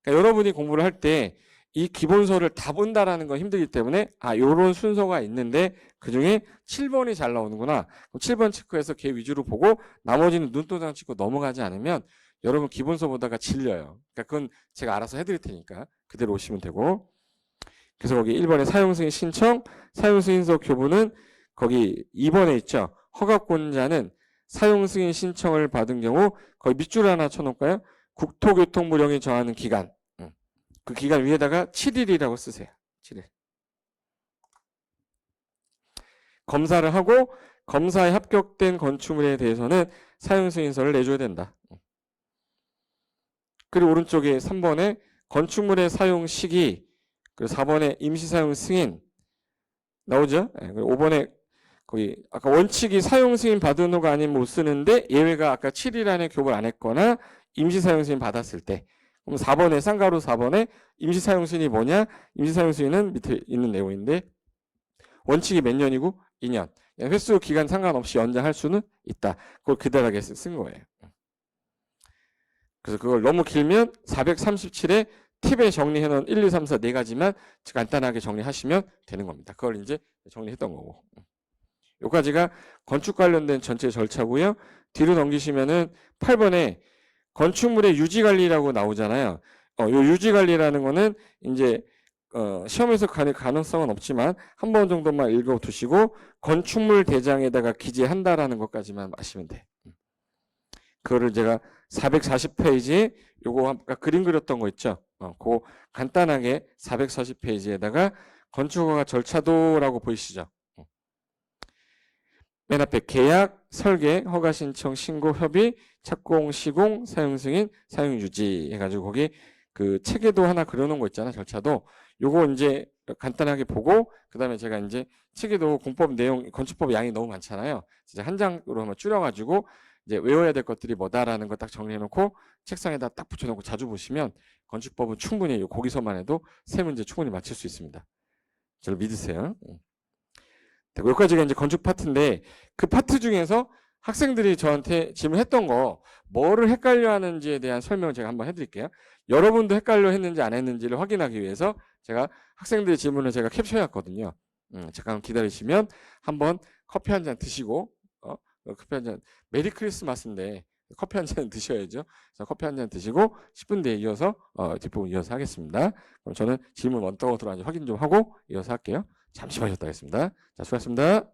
Speaker 1: 그러니까 여러분이 공부를 할 때 이 기본서를 다 본다라는 건 힘들기 때문에 요런 순서가 있는데 그중에 7번이 잘 나오는구나. 그럼 7번 체크해서 걔 위주로 보고 나머지는 눈도장 찍고 넘어가지 않으면 여러분 기본서 보다가 질려요. 그러니까 그건 제가 알아서 해드릴 테니까 그대로 오시면 되고. 그래서 거기 1번에 사용 승인 신청, 사용 승인서 교부는 거기 2번에 있죠. 허가권자는 사용 승인 신청을 받은 경우 거기 밑줄 하나 쳐놓을까요? 국토교통부령이 정하는 기간. 그 기간 위에다가 7일이라고 쓰세요. 7일. 검사를 하고 검사에 합격된 건축물에 대해서는 사용 승인서를 내줘야 된다. 그리고 오른쪽에 3번에 건축물의 사용 시기, 그리고 4번에 임시 사용 승인 나오죠? 그리고 5번에 거기 아까 원칙이 사용 승인 받은 후가 아니면 못 쓰는데 예외가 아까 7일 안에 교부를 안 했거나 임시 사용 승인 받았을 때. 그럼 4번에 쌍가루 4번에 임시 사용 승인이 뭐냐? 임시 사용 승인은 밑에 있는 내용인데 원칙이 몇 년이고 2년. 횟수 기간 상관없이 연장할 수는 있다. 그걸 그대로하게 쓴 거예요. 그래서 그걸 너무 길면 437에 팁에 정리해 놓은 1, 2, 3, 4 네 가지만 간단하게 정리하시면 되는 겁니다. 그걸 이제 정리했던 거고. 여기까지가 건축 관련된 전체 절차고요. 뒤로 넘기시면은 8번에 건축물의 유지관리라고 나오잖아요. 요 유지관리라는 거는 이제 시험에서 가능성은 없지만 한 번 정도만 읽어두시고 건축물 대장에다가 기재한다라는 것까지만 아시면 돼. 그거를 제가 440페이지에 요거 아까 그림 그렸던 거 있죠. 그거 간단하게 440페이지에다가 건축허가 절차도라고 보이시죠. 맨 앞에 계약, 설계, 허가 신청, 신고, 협의, 착공, 시공, 사용 승인, 사용 유지 해가지고 거기 그 체계도 하나 그려놓은 거 있잖아. 절차도. 요거 이제 간단하게 보고 그다음에 제가 이제 체계도 공법 내용, 건축법 양이 너무 많잖아요. 이제 한 장으로 한번 줄여가지고 이제 외워야 될 것들이 뭐다라는 거 딱 정리해놓고 책상에다 딱 붙여놓고 자주 보시면 건축법은 충분히 거기서만 해도 세 문제 충분히 맞출 수 있습니다. 저를 믿으세요. 여기까지가 이제 건축 파트인데 그 파트 중에서 학생들이 저한테 질문했던 거 뭐를 헷갈려 하는지에 대한 설명을 제가 한번 해드릴게요. 여러분도 헷갈려 했는지 안 했는지를 확인하기 위해서 제가 학생들의 질문을 제가 캡처해왔거든요. 잠깐 기다리시면 한번 커피 한 잔 드시고 커피 한 잔 메리 크리스마스인데 커피 한 잔 드셔야죠. 그래서 커피 한 잔 드시고 10분 뒤에 이어서 뒷부분 이어서 하겠습니다. 그럼 저는 질문 원더로 확인 좀 하고 이어서 할게요. 잠시만 쉬었다 하겠습니다. 자, 수고하셨습니다.